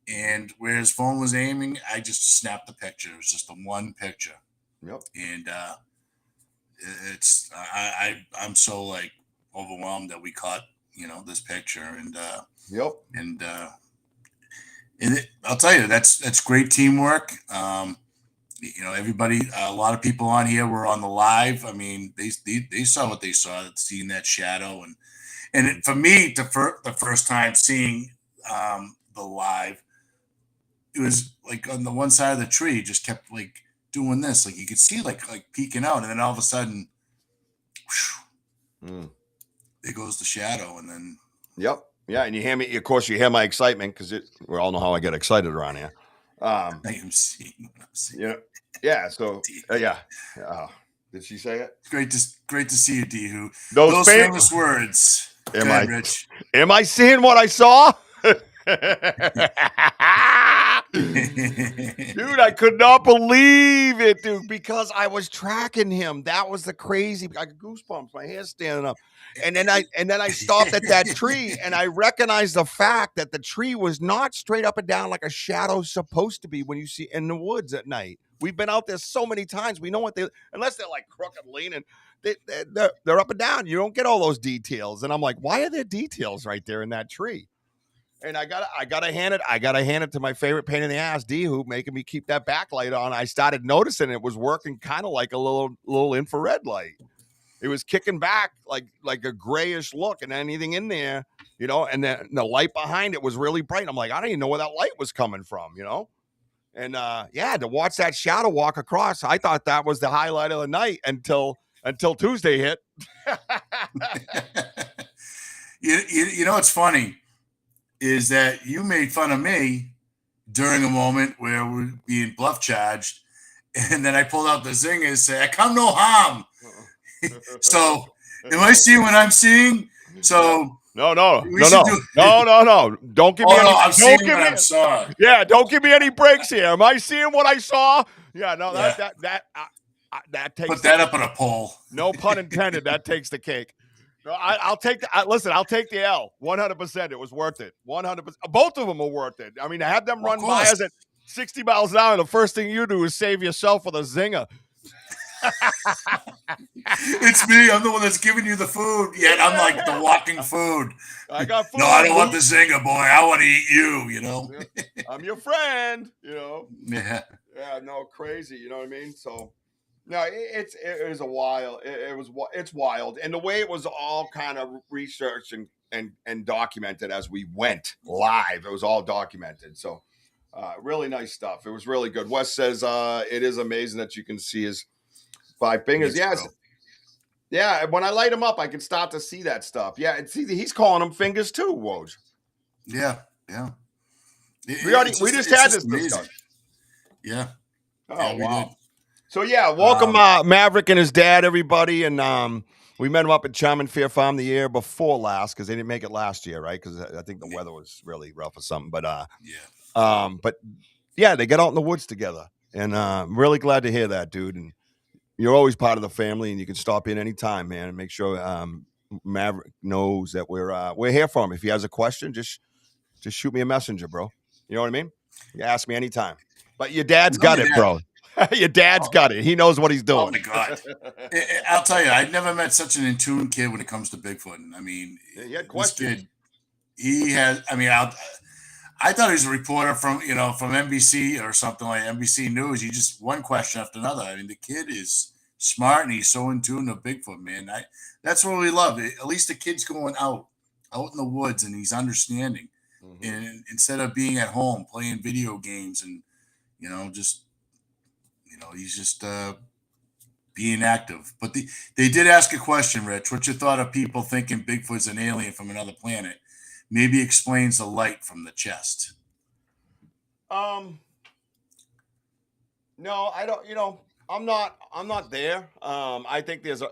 And where his phone was aiming, I just snapped the picture. It was just the one picture. Yep. And I'm so like overwhelmed that we caught, this picture. And yep. And I'll tell you, that's great teamwork. Everybody, a lot of people on here were on the live. I mean, they saw what they saw, seeing that shadow, and for me, the first time seeing the live, it was like on the one side of the tree, just kept like doing this, like you could see like peeking out, and then all of a sudden, there goes the shadow, and then yep. Yeah, and you hear me. Of course, you hear my excitement because we all know how I get excited around here. I am seeing what I'm seeing. Yeah, yeah. So, yeah. Did she say it? Great to see you, D. Who those famous words? Rich? Am I seeing what I saw? Dude, I could not believe it, dude, because I was tracking him. That was the crazy. I got goosebumps. My hair's standing up. And then I stopped at that tree, and I recognized the fact that the tree was not straight up and down like a shadow's supposed to be when you see in the woods at night. We've been out there so many times. We know what unless they're like crooked leaning, they're up and down. You don't get all those details. And I'm like, why are there details right there in that tree? And I gotta hand it to my favorite pain in the ass, D, who making me keep that backlight on. I started noticing it was working kind of like a little infrared light. It was kicking back like a grayish look, and anything in there, and then the light behind it was really bright. I'm like, I don't even know where that light was coming from, And to watch that shadow walk across, I thought that was the highlight of the night until Tuesday hit. It's funny is that you made fun of me during a moment where we're being bluff charged, and then I pulled out the zinger and said, I come no harm. So am I seeing what I'm seeing? So no. Don't give me any. I'm seeing what I saw. Yeah, don't give me any breaks here. Am I seeing what I saw? Yeah, no, that takes. Put that up on a poll. No pun intended. That takes the cake. No, I'll take I'll take the L. 100%. It was worth it. 100%. Both of them are worth it. I mean, I had them run by us at 60 miles an hour. The first thing you do is save yourself with a zinger. It's me. I'm the one that's giving you the food. Yet I'm like the walking food. I got food. No, I don't want the zinger, boy. I want to eat you. I'm your friend. Yeah. Yeah. No, crazy. You know what I mean? So. No, it is a wild. It's wild, and the way it was all kind of researched and documented as we went live. It was all documented. So, really nice stuff. It was really good. Wes says it is amazing that you can see his 5 fingers. Yes, yeah. When I light him up, I can start to see that stuff. Yeah, and see, he's calling them fingers too, Woj. Yeah. We just had this discussion. Yeah. Oh, yeah, wow. So, welcome Maverick and his dad, everybody. And we met him up at Charm and Fear Farm the year before last because they didn't make it last year, right? Because I think the weather was really rough or something. But, but yeah, they get out in the woods together, and I'm really glad to hear that, dude. And you're always part of the family, and you can stop in anytime, man, and make sure Maverick knows that we're here for him. If he has a question, just shoot me a messenger, bro. You know what I mean? You ask me anytime. But your dad's Not got only it, that, bro. Your dad's got it. He knows what he's oh doing. my God. I'll tell you, I've never met such an in tune kid when it comes to Bigfoot. I mean, You had this questions. kid, he has, I mean, I thought he was a reporter from NBC or something like NBC News. He just one question after another. I mean, the kid is smart and he's so in tune to Bigfoot, man. That's what we love. At least the kid's going out in the woods and he's understanding. Mm-hmm. And instead of being at home playing video games and he's just being active. But they did ask a question, Rich. What's your thought of people thinking Bigfoot's an alien from another planet? Maybe explains the light from the chest. No, I don't. I'm not there. I think there's a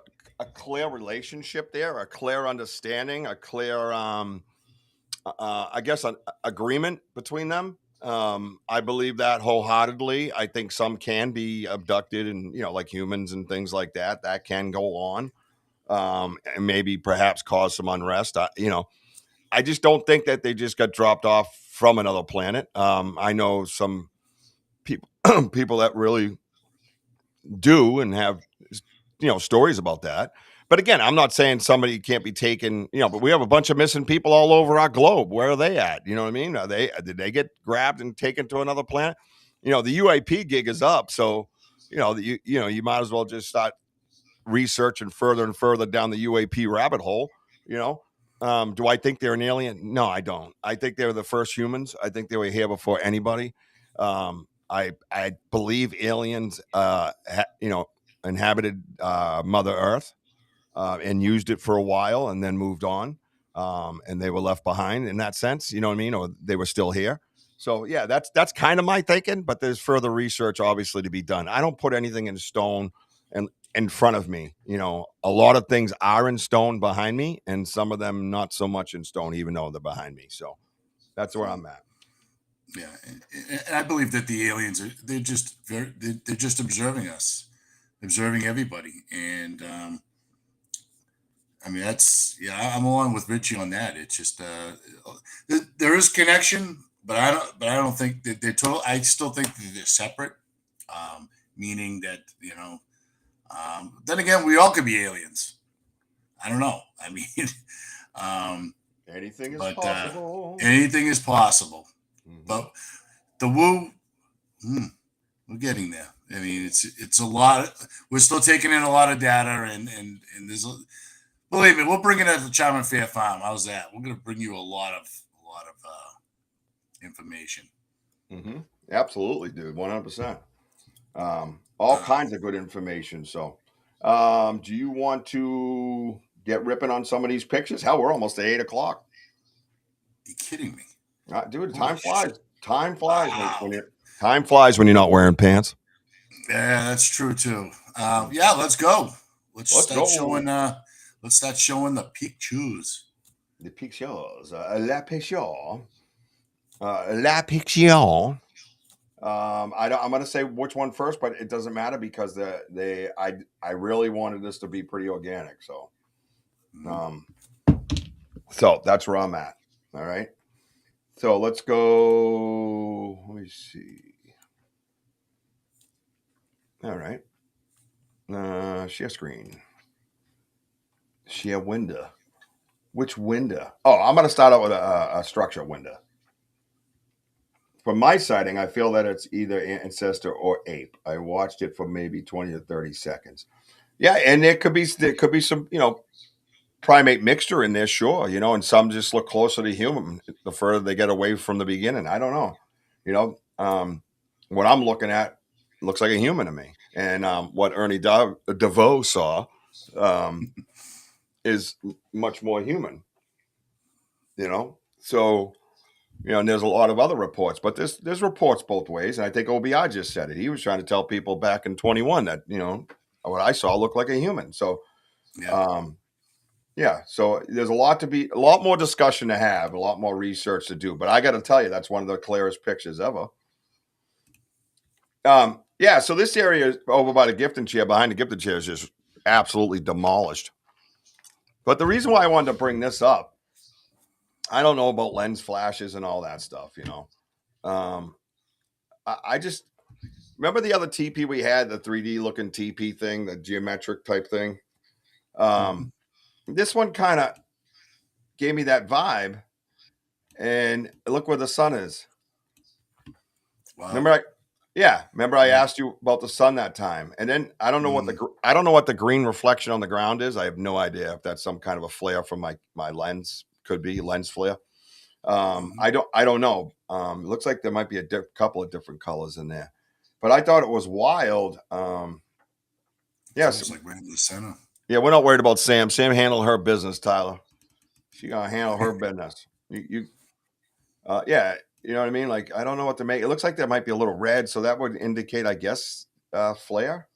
clear relationship there, a clear understanding, a clear, I guess, an agreement between them. I believe that wholeheartedly. I think some can be abducted and, like humans and things like that, that can go on, and maybe perhaps cause some unrest. I just don't think that they just got dropped off from another planet. I know some people that really do and have, stories about that. But again, I'm not saying somebody can't be taken, but we have a bunch of missing people all over our globe. Where are they at? You know what I mean? Did they get grabbed and taken to another planet? The UAP gig is up. So, you might as well just start researching further and further down the UAP rabbit hole. Do I think they're an alien? No, I don't. I think they were the first humans. I think they were here before anybody. I believe aliens, inhabited Mother Earth and used it for a while and then moved on, and they were left behind in that sense. You know what I mean? Or they were still here. So yeah, that's kind of my thinking. But there's further research, obviously, to be done. I don't put anything in stone and in front of me. A lot of things are in stone behind me, and some of them not so much in stone, even though they're behind me. So that's where I'm at. Yeah, and I believe that the aliens they're just observing us, observing everybody, and I mean I'm along with Richie on that. It's just there is connection, but I don't think that they're total. I still think that they're separate, meaning that then again we all could be aliens. I don't know. I mean, anything is possible. Anything is possible. Mm-hmm. But the woo, we're getting there. I mean, it's a lot. We're still taking in a lot of data, and there's believe me, we'll bring it at the Charm and Fair Farm. How's that? We're going to bring you a lot of information. Mm-hmm. Absolutely, dude. 100%. All kinds of good information. So, do you want to get ripping on some of these pictures? Hell, we're almost at 8 o'clock. You kidding me? Dude, time flies. Shit. Time flies. Wow. Time flies when you're not wearing pants. Yeah, that's true too. Yeah, let's go. Let's start showing. Let's start showing the pictures. The pictures. La picture. La picture. I'm going to say which one first, but it doesn't matter because I really wanted this to be pretty organic. So, so that's where I'm at. All right. So let's go. Let me see. All right. Share screen. Share window. Which window? Oh, I'm going to start out with a structure window. From my sighting, I feel that it's either ancestor or ape. I watched it for maybe 20 to 30 seconds. Yeah, and there could be some, primate mixture in there, sure, and some just look closer to human the further they get away from the beginning. I don't know. What I'm looking at looks like a human to me. And what Ernie DeVoe saw is much more human, So, and there's a lot of other reports, but there's reports both ways. And I think OBI just said it. He was trying to tell people back in 21 that, what I saw looked like a human. So, yeah. So there's a lot more discussion to have, a lot more research to do. But I got to tell you, that's one of the clearest pictures ever. Yeah, so this area over by the gifting chair, behind the gifting chair, is just absolutely demolished. But the reason why I wanted to bring this up, I don't know about lens flashes and all that stuff, you know. I just remember the other TP we had, the 3D looking TP thing, the geometric type thing. This one kind of gave me that vibe, and look where the sun is. Wow. Remember I asked you about the sun that time, and then I don't know what the green reflection on the ground is. I have no idea if that's some kind of a flare from my lens. Could be lens flare. I don't know. It looks like there might be a couple of different colors in there, but I thought it was wild. It's like right in the center. Yeah, we're not worried about Sam. Sam handled her business, Tyler. She gonna handle her business. Yeah, you know what I mean? Like, I don't know what to make. It looks like there might be a little red, so that would indicate, I guess, flare.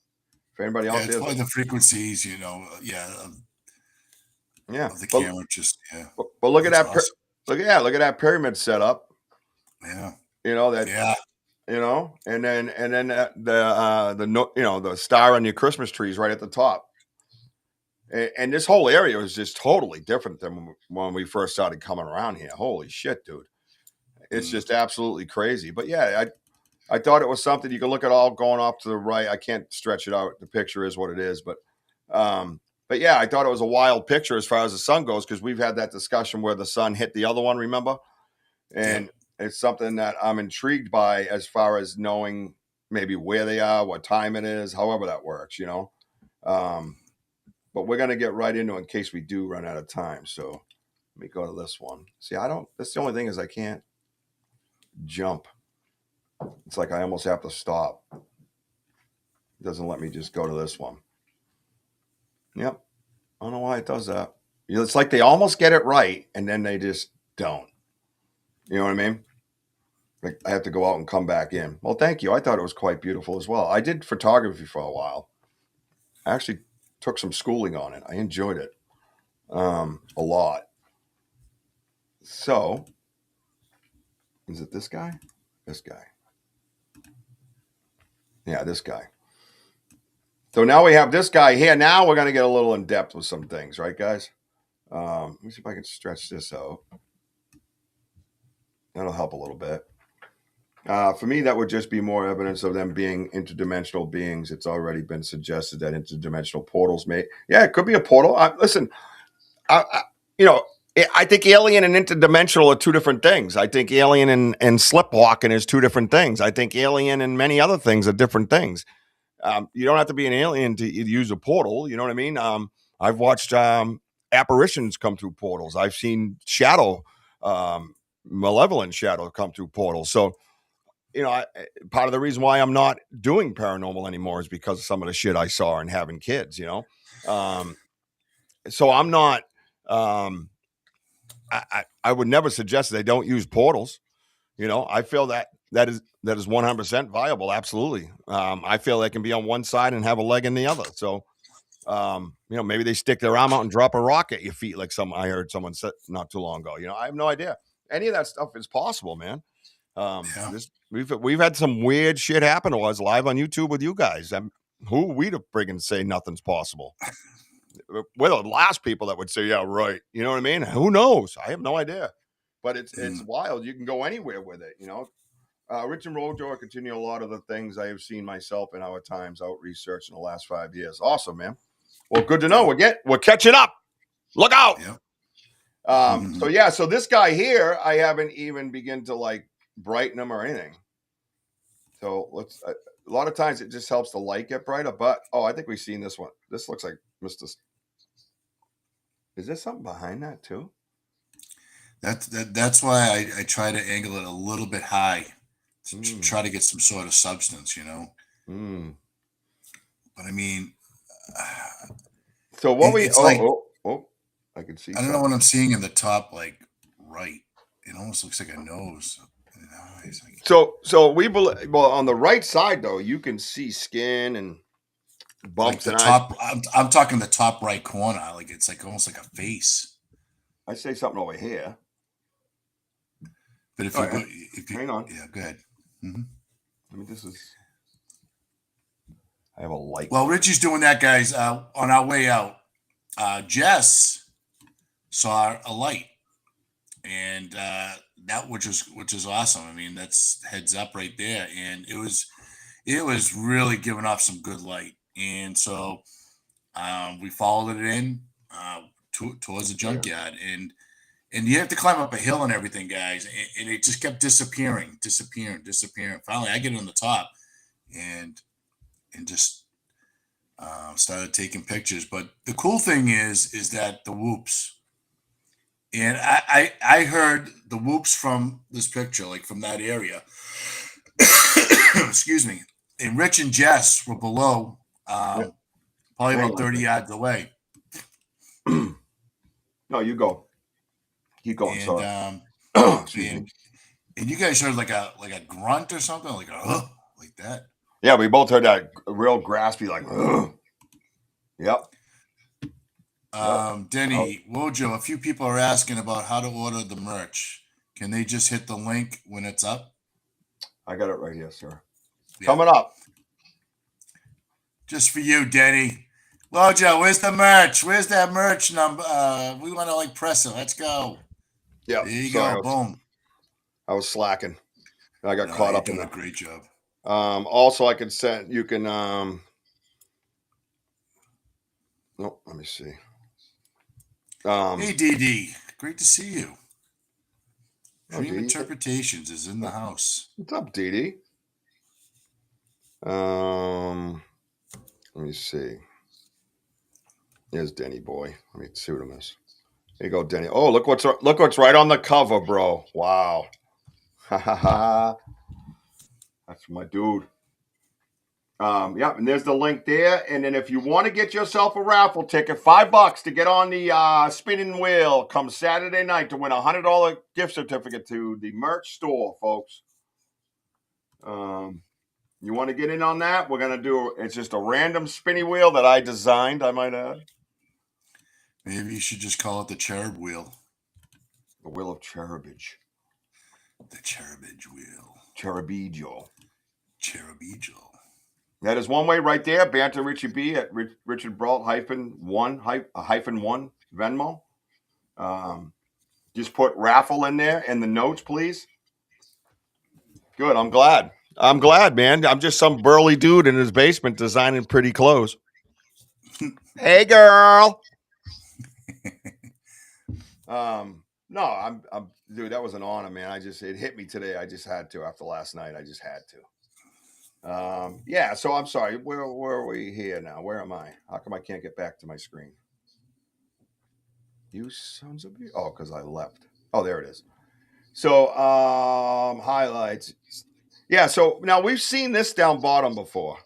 For anybody out Yeah, it's there, probably the frequencies, you know. Of the camera, just But look at that. awesome. Look at that pyramid setup. Yeah. You know that. Yeah. You know, and then the star on your Christmas tree is right at the top. And this whole area is just totally different than when we first started coming around here. Holy shit, dude. It's just absolutely crazy. But yeah, I thought it was something you can look at all going off to the right. I can't stretch it out. The picture is what it is. But yeah, I thought it was a wild picture as far as the sun goes, because we've had that discussion where the sun hit the other one, remember? And it's something that I'm intrigued by as far as knowing maybe where they are, what time it is, however that works, you know? But we're going to get right into it in case we do run out of time. So let me go to this one. See, that's the only thing is I can't jump. It's like I almost have to stop. It doesn't let me just go to this one. Yep. I don't know why it does that. It's like they almost get it right, and then they just don't. You know what I mean? Like I have to go out and come back in. Well, thank you. I thought it was quite beautiful as well. I did photography for a while. I actually took some schooling on it. I enjoyed it a lot. So, is it this guy? This guy. Yeah, this guy. So now we have this guy here. Now we're going to get a little in depth with some things, right, guys? Let me see if I can stretch this out. That'll help a little bit. For me, that would just be more evidence of them being interdimensional beings. It's already been suggested that interdimensional portals it could be a portal. Listen, I think alien and interdimensional are two different things. I think alien and slipwalking is two different things. I think alien and many other things are different things. You don't have to be an alien to use a portal. You know what I mean? I've watched apparitions come through portals. I've seen malevolent shadow come through portals. So, part of the reason why I'm not doing paranormal anymore is because of some of the shit I saw and having kids, you know? So I'm not, I would never suggest they don't use portals. You know, I feel that is 100% viable. Absolutely. I feel they can be on one side and have a leg in the other. So, maybe they stick their arm out and drop a rock at your feet. Like I heard someone say not too long ago, I have no idea. Any of that stuff is possible, man. We've had some weird shit happen to us live on YouTube with you guys. Who are we to friggin' say nothing's possible? We're the last people that would say, yeah, right. You know what I mean? Who knows? I have no idea. But it's wild. You can go anywhere with it, Rich and Wojo continue a lot of the things I have seen myself in our times out research in the last 5 years. Awesome, man. Well, good to know. We're catching up. Look out. Yeah. So this guy here, I haven't even begun to like brighten him or anything. So let's. A lot of times it just helps the light get brighter. But I think we've seen this one. This looks like Mr. Is there something behind that too? That's why I try to angle it a little bit high to try to get some sort of substance, But I mean, so what I can see. I don't know what I'm seeing in the top, like right. It almost looks like a nose. So we believe. Well, on the right side though, you can see skin and bumps like and top. I'm talking the top right corner. Like it's like almost like a face. I say something over here. But if you hang on. Yeah, go ahead. I mean, this is. I have a light. Well, Richie's doing that, guys. On our way out, Jess saw a light, and that which is awesome. I mean, that's heads up right there, and it was really giving off some good light, and so we followed it in towards the junkyard, and you have to climb up a hill and everything, guys, and it just kept disappearing. Finally, I get on the top, and just started taking pictures. But the cool thing is that the whoops, and I heard the whoops from this picture, like from that area. Excuse me. And Rich and Jess were below, probably about 30 yards away. No, you go. Keep going. And, Sorry. And you guys heard like a grunt or something, like that. Yeah, we both heard that real graspy, like. Yep. Denny, Wojo, a few people are asking about how to order the merch. Can they just hit the link when it's up? I got it right here, sir. Yeah. Coming up. Just for you, Denny. Wojo, where's the merch? Where's that merch number? We want to press it. Let's go. Yeah. There you go. Boom. I was slacking. I got caught up in that. Great job. Also, I can send. You can. No, let me see. Hey, DD. Great to see you. Dream DD. Interpretations is in the house. What's up, DD? Let me see. Here's Denny boy. Let me see what I miss. Here you go, Denny. Oh, look what's right on the cover, bro. Wow. Ha ha ha. That's my dude. Yeah, and there's the link there. And then if you want to get yourself a raffle ticket, $5 to get on the spinning wheel come Saturday night to win a $100 gift certificate to the merch store, folks. You want to get in on that? We're going to do, it's just a random spinny wheel that I designed, I might add. Maybe you should just call it the cherub wheel. The wheel of cherubage. The cherubage wheel. Cherubijo. That is one way right there. Banter Richie B at Richard Brault -1 Venmo. Just put raffle in there in the notes, please. Good. I'm glad, man. I'm just some burly dude in his basement designing pretty clothes. Hey, girl. No, I'm dude. That was an honor, man. It hit me today. I just had to after last night. I just had to. Yeah, so I'm sorry. Where are we here now? Where am I? How come I can't get back to my screen? You sons of you. Oh, because I left. Oh, there it is. So, highlights. Yeah, so now we've seen this down bottom before.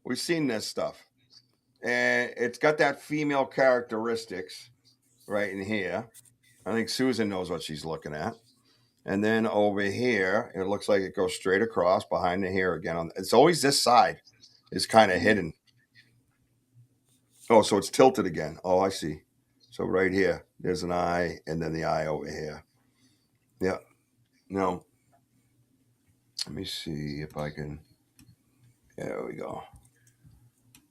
We've seen this stuff. And it's got that female characteristics right in here. I think Susan knows what she's looking at. And then over here, it looks like it goes straight across behind the hair again. It's always this side is kind of hidden. Oh, so it's tilted again. Oh, I see. So right here, there's an eye, and then the eye over here. Yeah. No. Let me see if I can. There we go.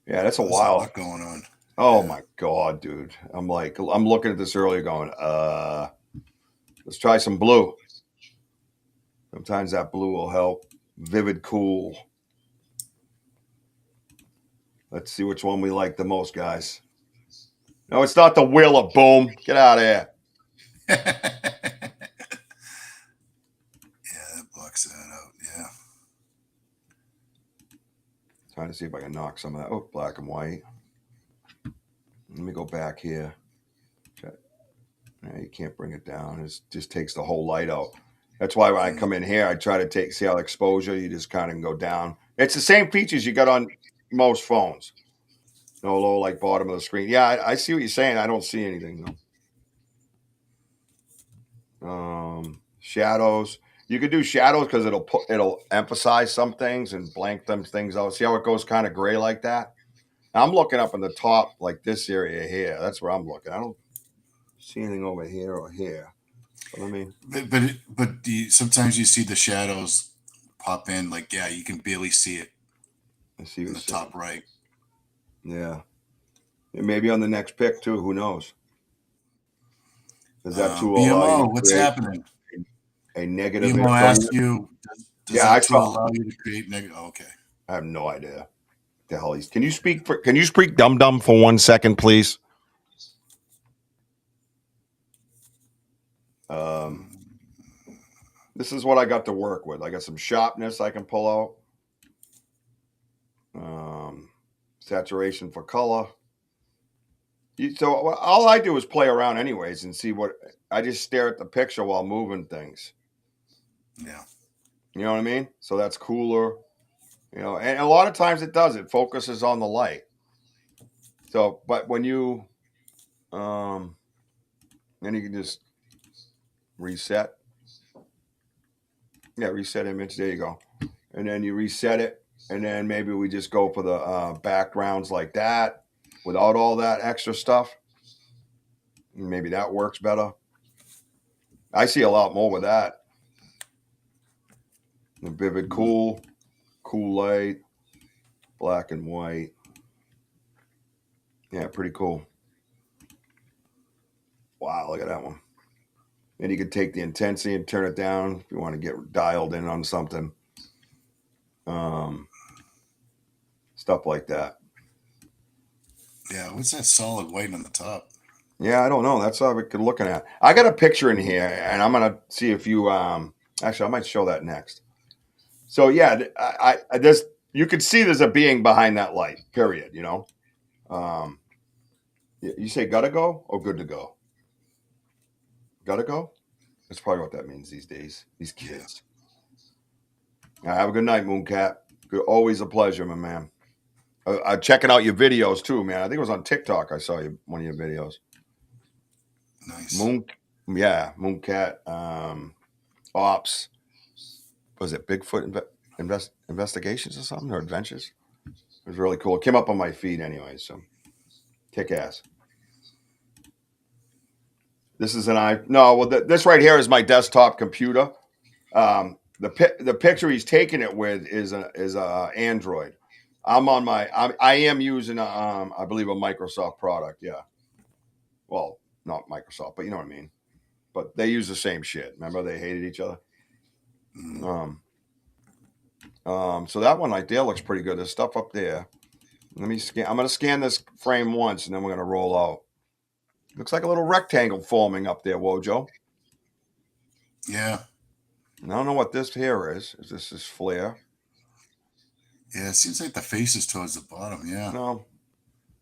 Yeah, that's a while. There's a lot going on. Oh my God, dude. I'm looking at this earlier going, let's try some blue. Sometimes that blue will help. Vivid cool. Let's see which one we like the most, guys. No, it's not the wheel of boom. Get out of here. Yeah, that blocks that out. Yeah. Trying to see if I can knock some of that. Oh, black and white. Let me go back here. You can't bring it down. It just takes the whole light out. That's why when I come in here, I try to see how the exposure, you just kind of go down. It's the same features you got on most phones. No low, like bottom of the screen. Yeah, I see what you're saying. I don't see anything though. Shadows. You could do shadows because it'll emphasize some things and blank them things out. See how it goes kind of gray like that? I'm looking up in the top, like this area here. That's where I'm looking. I don't see anything over here or here. But I mean, sometimes you see the shadows pop in. Like, yeah, you can barely see it. I see in what the you're top right. Yeah. And maybe on the next pick too. Who knows? Does that tool allow you BMO, to what's create happening? a negative? BMO asked you, does Yeah, I that tool saw. allow you to create negative? Oh, okay. I have no idea. The hell he's. Can you speak dum dum for 1 second, please? This is what I got to work with. I got some sharpness I can pull out. Saturation for color. So all I do is play around anyways and see what I just stare at the picture while moving things. Yeah. You know what I mean? So that's cooler. You know, and a lot of times it does. It focuses on the light. So, but when you, then you can just reset. Yeah, reset image. There you go. And then you reset it. And then maybe we just go for the backgrounds like that without all that extra stuff. Maybe that works better. I see a lot more with that. The vivid cool light, black and white. Yeah, pretty cool. Wow, look at that one. And you can take the intensity and turn it down if you want to get dialed in on something. Stuff like that. Yeah, what's that solid white on the top? Yeah, I don't know. That's all we're looking at. I got a picture in here, and I'm gonna see if you. Actually, I might show that next. So yeah, I there's you can see there's a being behind that light. Period. You know. You say gotta go or good to go? Gotta go. That's probably what that means these days. These kids. Yeah. Have a good night, Mooncat. Always a pleasure, my man. Checking out your videos too, man. I think it was on TikTok. I saw one of your videos. Nice. Mooncat. Ops. Was it Bigfoot investigations or something, or adventures? It was really cool. It came up on my feed anyway, so kick ass. This is this right here is my desktop computer. The picture he's taking it with is a Android. I am using I believe a Microsoft product. Yeah. Well, not Microsoft, but you know what I mean. But they use the same shit. Remember, they hated each other. So that one right there looks pretty good. There's stuff up there. Let me scan. I'm going to scan this frame once, and then we're going to roll out. Looks like a little rectangle forming up there, Wojo. Yeah. And I don't know what this here is. Is this flare? Yeah, it seems like the face is towards the bottom. Yeah.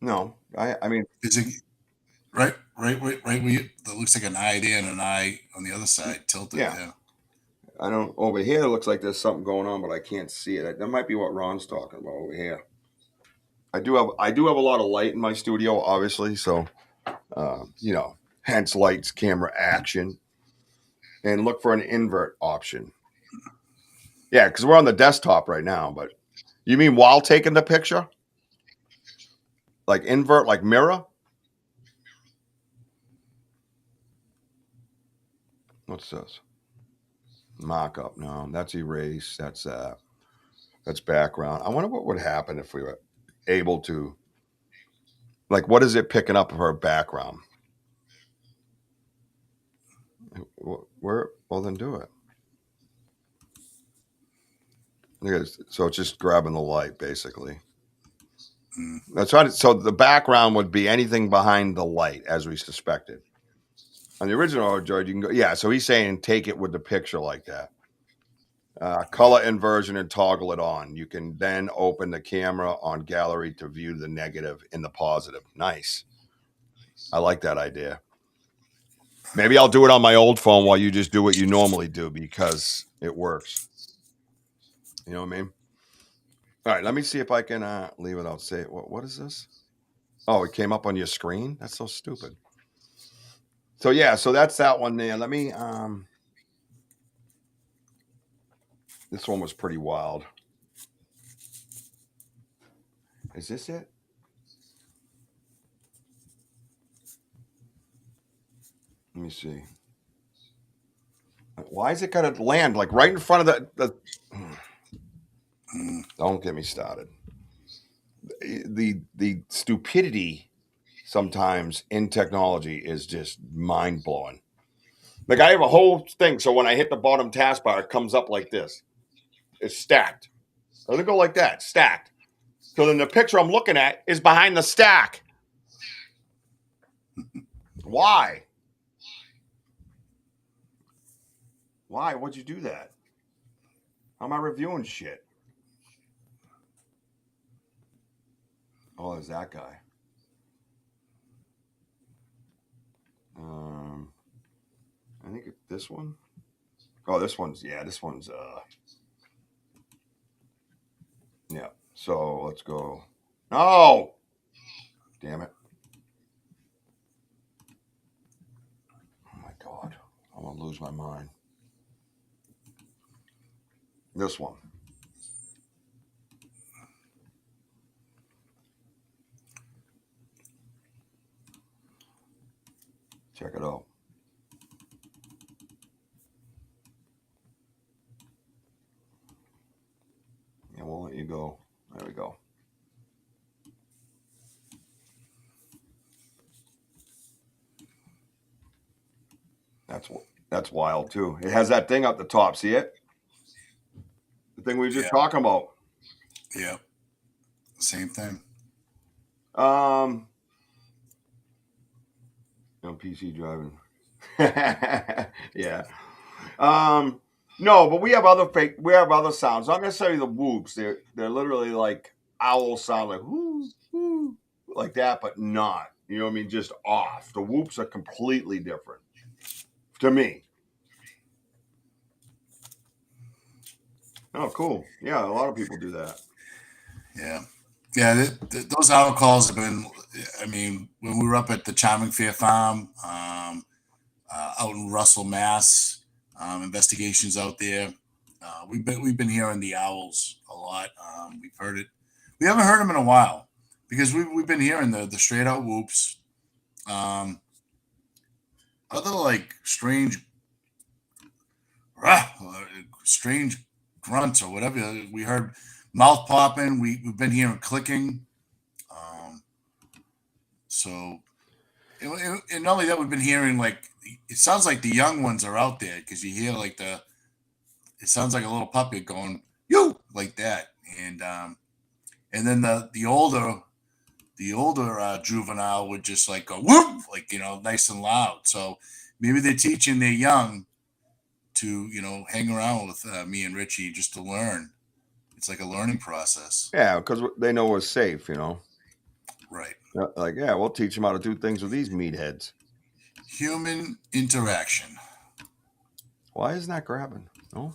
No. I mean, is it right? Where you, that looks like an eye there and an eye on the other side tilted. Yeah. I don't. Over here, it looks like there's something going on, but I can't see it. That might be what Ron's talking about over here. I do have a lot of light in my studio, obviously. So, hence lights, camera, action, and look for an invert option. Yeah, because we're on the desktop right now. But you mean while taking the picture, like invert, like mirror? What's this? Markup. No, that's erase. That's background. I wonder what would happen if we were able to, like, what is it picking up of her background? Well, then do it. So it's just grabbing the light, basically. That's right. So the background would be anything behind the light, as we suspected. On the original, George, you can go. Yeah, so he's saying take it with the picture like that. Color inversion and toggle it on. You can then open the camera on gallery to view the negative in the positive. Nice. I like that idea. Maybe I'll do it on my old phone while you just do what you normally do because it works. You know what I mean? All right, let me see if I can leave it out. Say, what is this? Oh, it came up on your screen? That's so stupid. So, yeah, so that's that one there. Let me... This one was pretty wild. Is this it? Let me see. Why is it got to land like right in front of the Don't get me started. the stupidity sometimes in technology is just mind blowing. Like I have a whole thing, so when I hit the bottom taskbar, it comes up like this. It's stacked. It doesn't go like that. Stacked. So then the picture I'm looking at is behind the stack. Why? Why? What'd you do that? How am I reviewing shit? Oh, there's that guy. I think it's this one. Oh, this one's yeah. So let's go. No, damn it! Oh my god, I'm gonna lose my mind. This one. Check it out. Yeah, we'll let you go. There we go. That's wild too. It has that thing up the top. See it? The thing we were just talking about. Yeah. Same thing. No PC driving. Yeah. No, but we have other sounds. Not necessarily the whoops. They're literally like owl sound, like whoo, whoo, like that, but not. You know what I mean? Just off. The whoops are completely different to me. Oh, cool. Yeah, a lot of people do that. Yeah. Yeah, those owl calls have been, I mean, when we were up at the Charming Fair Farm, out in Russell, Mass, investigations out there, we've been hearing the owls a lot. We've heard it. We haven't heard them in a while because we've been hearing the straight out whoops. Other like strange grunts or whatever. We heard mouth popping. We've been hearing clicking. So, and not only that, we've been hearing like it sounds like the young ones are out there because you hear like it sounds like a little puppy going you like that, and then the older juvenile would just like go whoop, like nice and loud. So maybe they're teaching their young to hang around with me and Richie just to learn. It's like a learning process. Yeah, because they know we're safe, Right. Like, yeah, we'll teach them how to do things with these meatheads. Human interaction. Why isn't that grabbing? No,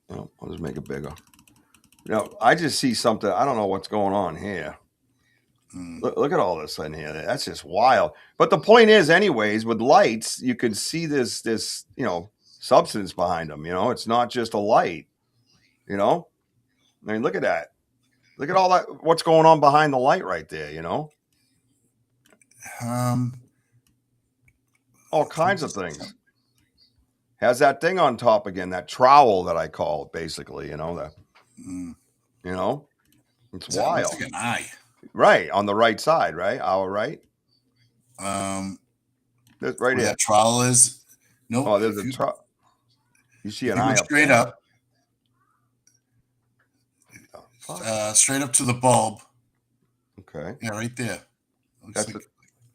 I'll just make it bigger. I just see something. I don't know what's going on here. Look at all this in here. That's just wild. But the point is, anyways, with lights, you can see this substance behind them. It's not just a light. I mean, look at that. Look at all that. What's going on behind the light right there? All kinds of things. Has that thing on top again, that trowel that I call it, basically. It's wild. Looks like an eye. Right on the right side, right? Our right. That's right here. That trowel is. No. Oh, there's a trowel. You see an eye up straight there. Up. Straight up to the bulb. Okay. Yeah, right there.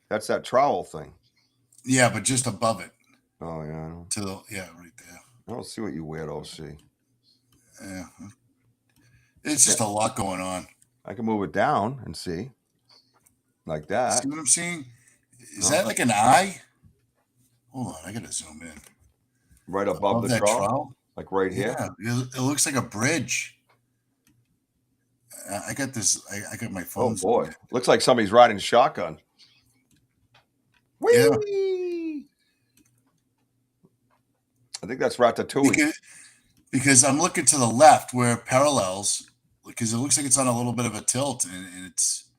That's that trowel thing. Yeah, but just above it. Oh yeah. Right there. I don't see what you weirdos see. Yeah. It's just a lot going on. I can move it down and see. Like that. See what I'm seeing? Is that like an eye? Hold on, I gotta zoom in. Right above the trowel? Like right here? Yeah, it looks like a bridge. I got this. I got my phone. Oh boy, looks like somebody's riding shotgun. Whee! Yeah. I think that's Ratatouille. Because I'm looking to the left where it parallels, because it looks like it's on a little bit of a tilt, and it's.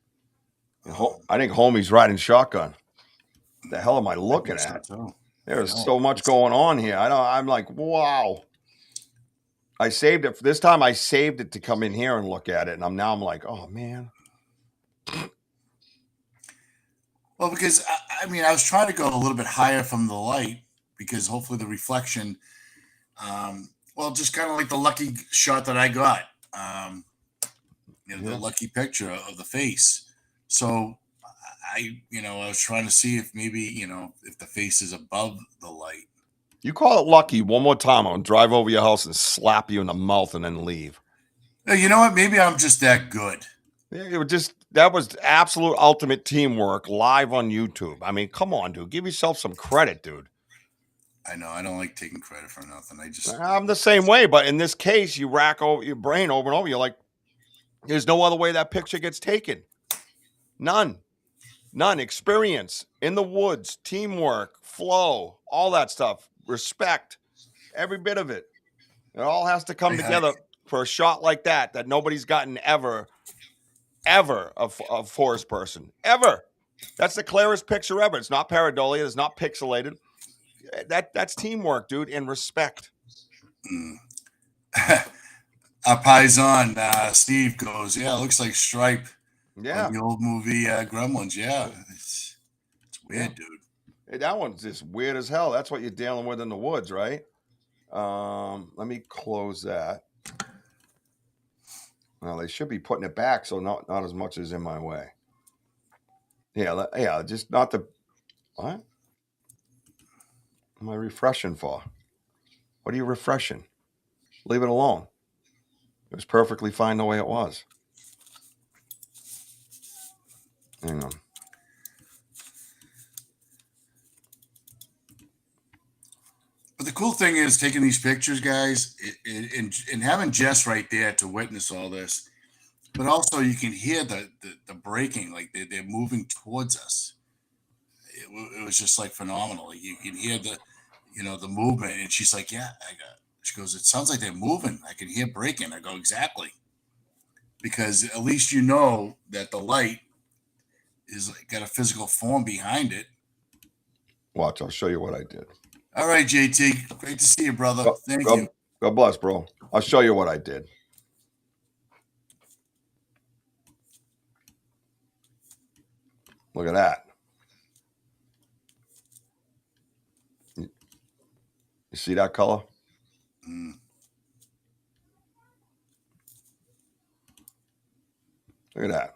I think homie's riding shotgun. What the hell am I looking at? There's so much going on here. I'm like, wow. I saved it. This time I saved it to come in here and look at it. And I'm like, oh, man. Well, because I mean, I was trying to go a little bit higher from the light because hopefully the reflection, well, just kind of like the lucky shot that I got, the lucky picture of the face. So I was trying to see if maybe, if the face is above the light. You call it lucky one more time, I'll drive over your house and slap you in the mouth and then leave. You know what? Maybe I'm just that good. That was absolute ultimate teamwork live on YouTube. I mean, come on, dude. Give yourself some credit, dude. I know. I don't like taking credit for nothing. I'm the same way, but in this case, you rack over your brain over and over. You're like, there's no other way that picture gets taken. None. Experience in the woods, teamwork, flow, all that stuff. Respect, every bit of it. It all has to come together for a shot like that nobody's gotten ever a forest person. Ever. That's the clearest picture ever. It's not pareidolia. It's not pixelated. That's teamwork, dude, and respect. Our paisan, Steve goes, yeah, it looks like Stripe. Yeah. The old movie Gremlins. Yeah. It's weird, dude. Hey, that one's just weird as hell. That's what you're dealing with in the woods, right? Let me close that. Well, they should be putting it back, so not as much as in my way. Yeah, just not the... What? What am I refreshing for? What are you refreshing? Leave it alone. It was perfectly fine the way it was. Hang on. But the cool thing is taking these pictures, guys, and having Jess right there to witness all this. But also you can hear the breaking, like they're moving towards us. It was just like phenomenal. You can hear the movement, and she's like, yeah, she goes, it sounds like they're moving. I can hear breaking. I go, exactly. Because at least you know that the light is got a physical form behind it. Watch, I'll show you what I did. All right, JT. Great to see you, brother. Thank you. God bless, bro. I'll show you what I did. Look at that. You see that color? Look at that.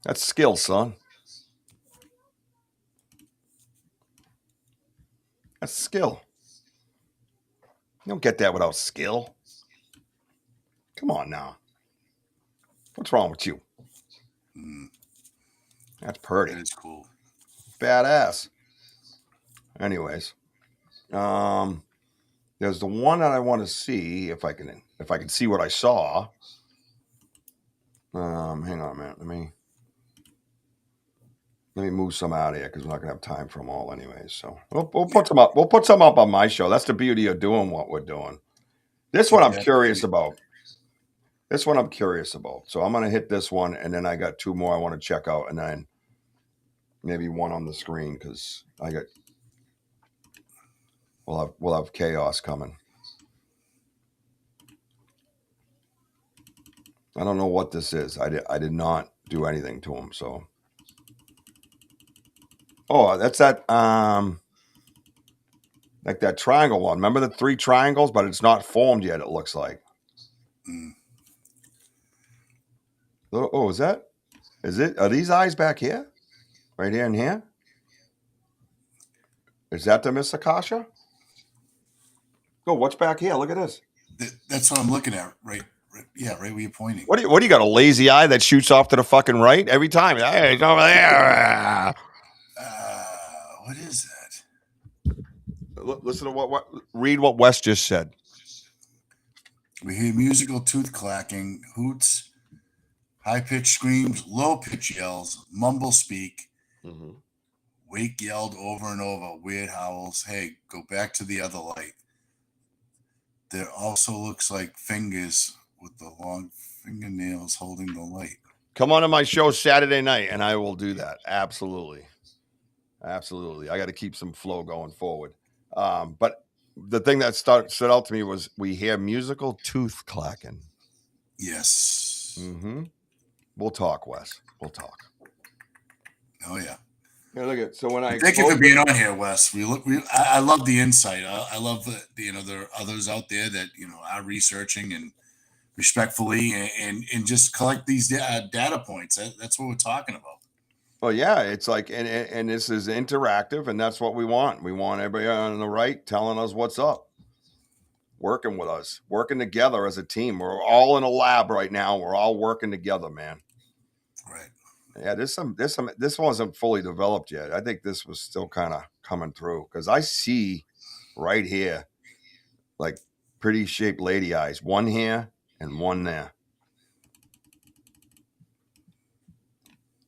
That's skill, son. That's skill. You don't get that without skill. Come on now. What's wrong with you? That's pretty. That is cool. Badass. Anyways, there's the one that I want to see if I can see what I saw. Hang on a minute. Let me move some out of here because we're not gonna have time for them all anyways. So we'll put some up. We'll put some up on my show. That's the beauty of doing what we're doing. This one I'm curious about. So I'm gonna hit this one, and then I got two more I want to check out, and then maybe one on the screen because we'll have chaos coming. I don't know what this is. I did not do anything to him, so. Oh, that's that like that triangle one. Remember the 3 triangles, but it's not formed yet, it looks like. Oh, is it? Are these eyes back here? Right here and here? Is that the Miss Akasha? Oh, what's back here? Look at this. That's what I'm looking at, right? Yeah, right where you're pointing. What do you got, a lazy eye that shoots off to the fucking right every time? Hey, it's over there. What is that? Listen to read what Wes just said. We hear musical tooth clacking, hoots, high-pitched screams, low-pitched yells, mumble speak, wake yelled over and over, weird howls. Hey, go back to the other light. There also looks like fingers with the long fingernails holding the light. Come on to my show Saturday night, and I will do that. Absolutely. I got to keep some flow going forward. But the thing that stood out to me was we hear musical tooth clacking. Yes. Mm-hmm. We'll talk, Wes. We'll talk. Oh yeah. Yeah, look at so when I Thank you for being on here, Wes. I love the insight. I love that there are others out there that are researching and respectfully and just collect these data points. That's what we're talking about. Well, yeah, it's like and this is interactive, and that's what we want. We want everybody on the right telling us what's up, working with us, working together as a team. We're all in a lab right now. We're all working together, man. Right. Yeah, this wasn't fully developed yet. I think this was still kind of coming through because I see right here, like pretty shaped lady eyes, one here and one there.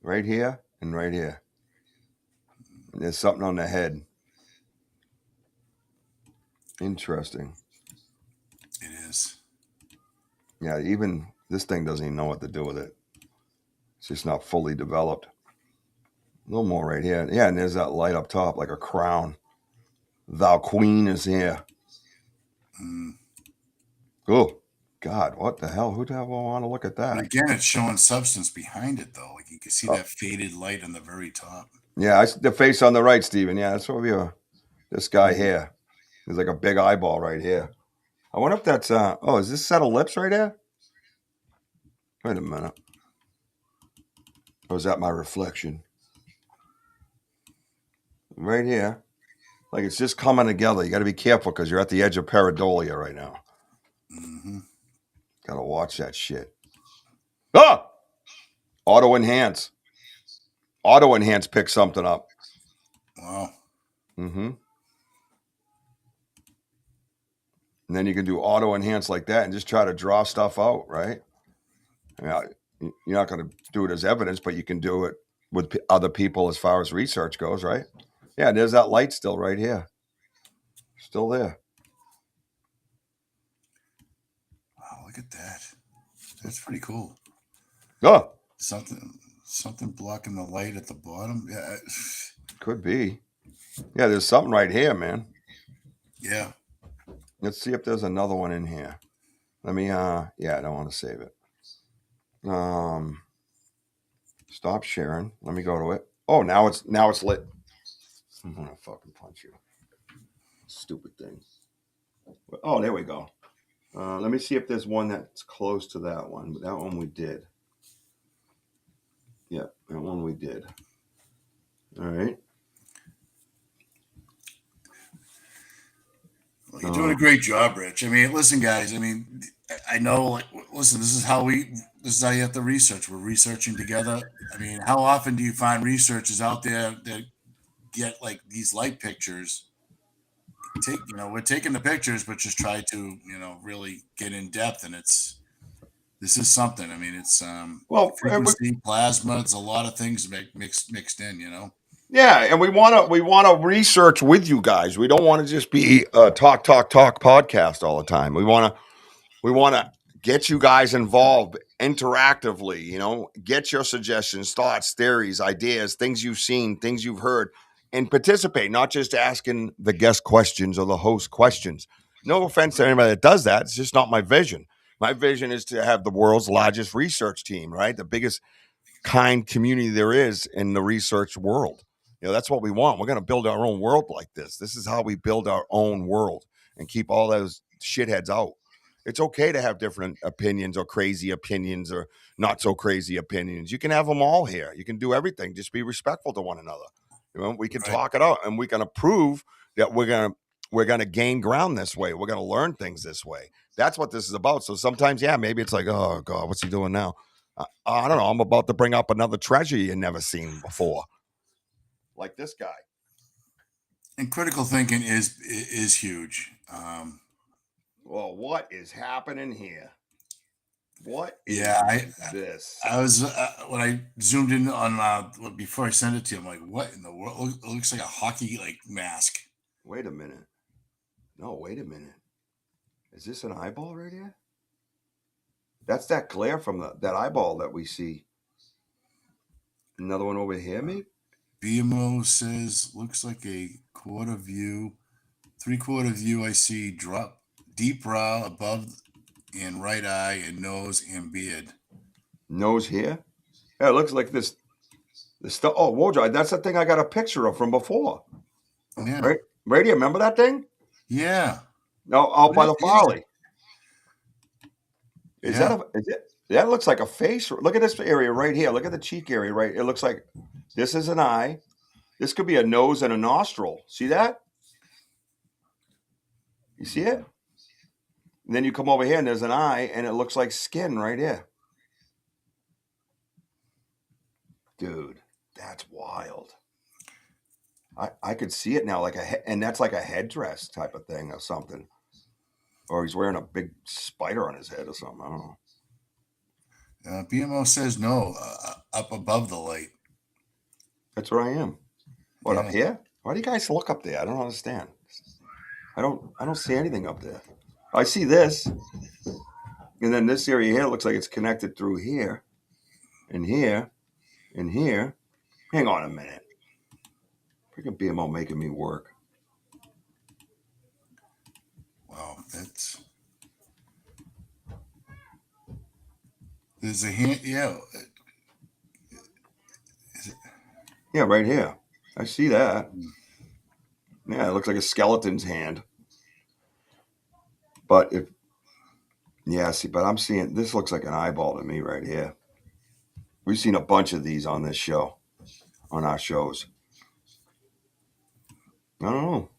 Right here and right here. And there's something on the head. Interesting. It is. Yeah, even this thing doesn't even know what to do with it. It's just not fully developed. A little more right here. Yeah, and there's that light up top like a crown. Thou queen is here. Oh, God, what the hell? Who the hell will want to look at that? But again, it's showing substance behind it, though. Like you can see that faded light on the very top. Yeah, the face on the right, Steven. Yeah, that's what we are. This guy here. There's like a big eyeball right here. I wonder if that's, is this set of lips right there? Wait a minute. Or is that my reflection? Right here. Like it's just coming together. You got to be careful because you're at the edge of pareidolia right now. Mm-hmm. Got to watch that shit. Ah! Auto enhance. Auto enhance picks something up. Wow. Mm-hmm. And then you can do auto enhance like that and just try to draw stuff out, right? I mean, you're not going to do it as evidence, but you can do it with other people as far as research goes, right? Yeah, there's that light still right here. Still there. Wow, look at that. That's pretty cool. Oh. Something blocking the light at the bottom. Yeah. Could be. Yeah, there's something right here, man. Yeah. Let's see if there's another one in here. Let me, I don't want to save it. Stop sharing. Let me go to it. Oh, now it's lit. I'm gonna fucking punch you. Stupid thing. Oh, there we go. Let me see if there's one that's close to that one. But that one we did. Yeah, that one we did. All right. Well, you're doing a great job, Rich. I mean, listen, guys. I mean, I know. Like, listen, this is how you have to research. We're researching together. I mean, how often do you find researchers out there that get like these light pictures? We're taking the pictures, but just try to, really get in depth. And this is something. I mean, it's frequency, plasma. It's a lot of things mixed in. Yeah, and we want to research with you guys. We don't want to just be a talk podcast all the time. We want to get you guys involved interactively, get your suggestions, thoughts, theories, ideas, things you've seen, things you've heard, and participate, not just asking the guest questions or the host questions. No offense to anybody that does that. It's just not my vision. My vision is to have the world's largest research team, right? The biggest kind community there is in the research world. That's what we want. We're going to build our own world like this. This is how we build our own world and keep all those shitheads out. It's okay to have different opinions or crazy opinions or not so crazy opinions. You can have them all here. You can do everything. Just be respectful to one another. We can talk it out, and we're going to prove that we're going to gain ground this way. We're going to learn things this way. That's what this is about. So sometimes, maybe it's like, oh God, what's he doing now? I don't know. I'm about to bring up another treasure you never seen before. Like this guy. And critical thinking is huge. Well, what is happening here? What is this? I was when I zoomed in on before I sent it to you, I'm like, what in the world? It looks like a hockey mask. Wait a minute. No, wait a minute. Is this an eyeball right here? That's that glare from that eyeball that we see. Another one over here, maybe? BMO says looks like a quarter view 3/4 view, I see drop deep brow above and right eye and nose and beard. Nose here. Yeah, it looks like this. This stuff. Oh, Wojo, that's the thing I got a picture of from before. Yeah. Right here. Remember that thing? Yeah. No, out by the Yeah. Farley. Is Yeah. that looks like a face? Look at this area right here. Look at the cheek area, right? It looks like this is an eye. This could be a nose and a nostril. See that? You see it? And then you come over here and there's an eye and it looks like skin right here. Dude, that's wild. I could see it now, and that's like a headdress type of thing or something. Or he's wearing a big spider on his head or something. I don't know. BMO says no, up above the light. That's where I am. What, Yeah. up here? Why do you guys look up there? I don't understand. I don't see anything up there. I see this. And then this area here looks like it's connected through here and here and here. Hang on a minute. Freaking BMO making me work. Wow, there's a hand. Yeah. Yeah, right here. I see that. Yeah, it looks like a skeleton's hand. But but I'm seeing, this looks like an eyeball to me right here. We've seen a bunch of these on this show, on our shows. I don't know.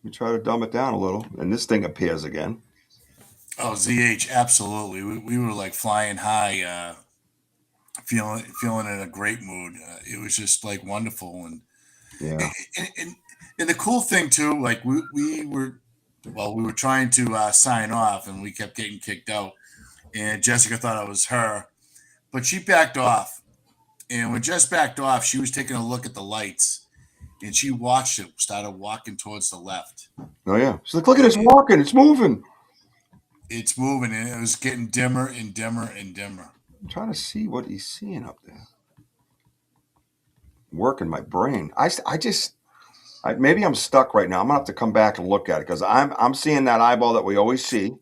We try to dumb it down a little, and this thing appears again. Oh, ZH, absolutely. We were like flying high, feeling in a great mood. It was just like wonderful, and Yeah. and the cool thing too, like we were trying to sign off, and we kept getting kicked out. And Jessica thought it was her, but she backed off. And when Jess backed off, she was taking a look at the lights, and she watched it, started walking towards the left. Oh, yeah. She's like, look at this walking. It's moving. It's moving, and it was getting dimmer and dimmer and dimmer. I'm trying to see what he's seeing up there. Working my brain. Maybe I'm stuck right now. I'm going to have to come back and look at it because I'm seeing that eyeball that we always see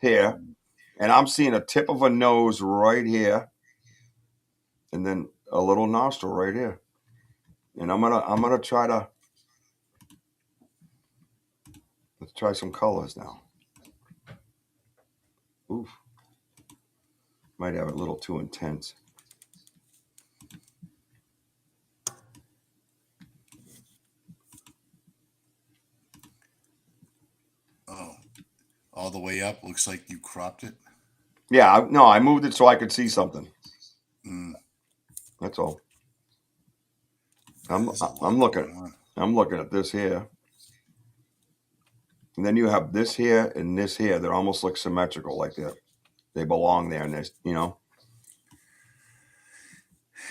here, and I'm seeing a tip of a nose right here, and then a little nostril right here. And I'm gonna try to let's try some colors now. Oof. Might have it a little too intense. Oh, all the way up. Looks like you cropped it. Yeah, I moved it so I could see something. That's all. I'm looking at this here. And then you have this here and this here. They almost look symmetrical, like they belong there. And there's,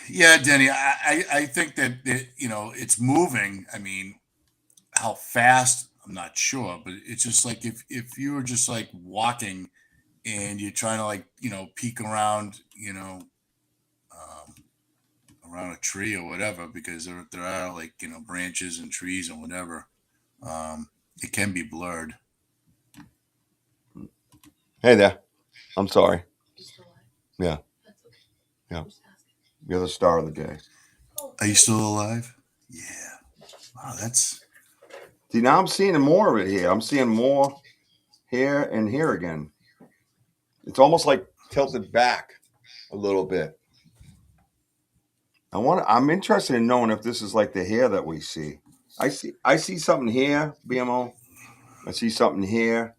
Yeah, Denny, I think that it's moving. I mean, how fast, I'm not sure, but it's just like if you were just like walking and you're trying to like, peek around, around a tree or whatever, because there are like, branches and trees and whatever. It can be blurred. Hey there. I'm sorry. Yeah. Yeah. You're the star of the day. Are you still alive? Yeah. Wow, that's... See, now I'm seeing more of it here. I'm seeing more here and here again. It's almost like tilted back a little bit. I'm interested in knowing if this is like the hair that we see. I see something here, BMO. I see something here.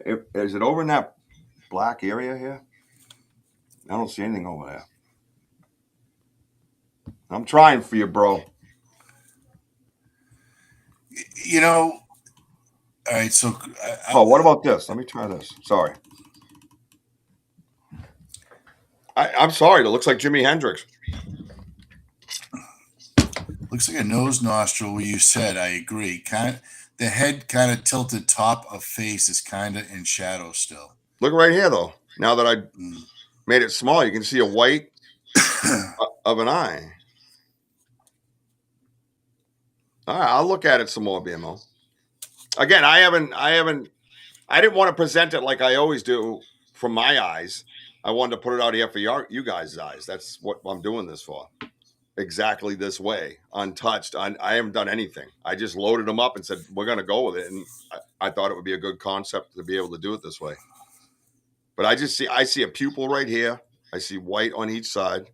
Is it over in that black area here? I don't see anything over there. I'm trying for you, bro. All right, so... what about this? Let me try this. Sorry. I'm sorry. It looks like Jimi Hendrix. Looks like a nose nostril where you said, I agree. The head kind of tilted top of face is kind of in shadow still. Look right here, though. Now that I made it small, you can see a white of an eye. All right, I'll look at it some more, BMO. Again, I didn't want to present it like I always do from my eyes. I wanted to put it out here for you guys' eyes. That's what I'm doing this for. Exactly this way, untouched. I haven't done anything. I just loaded them up and said, we're going to go with it. And I thought it would be a good concept to be able to do it this way. But I see a pupil right here. I see white on each side.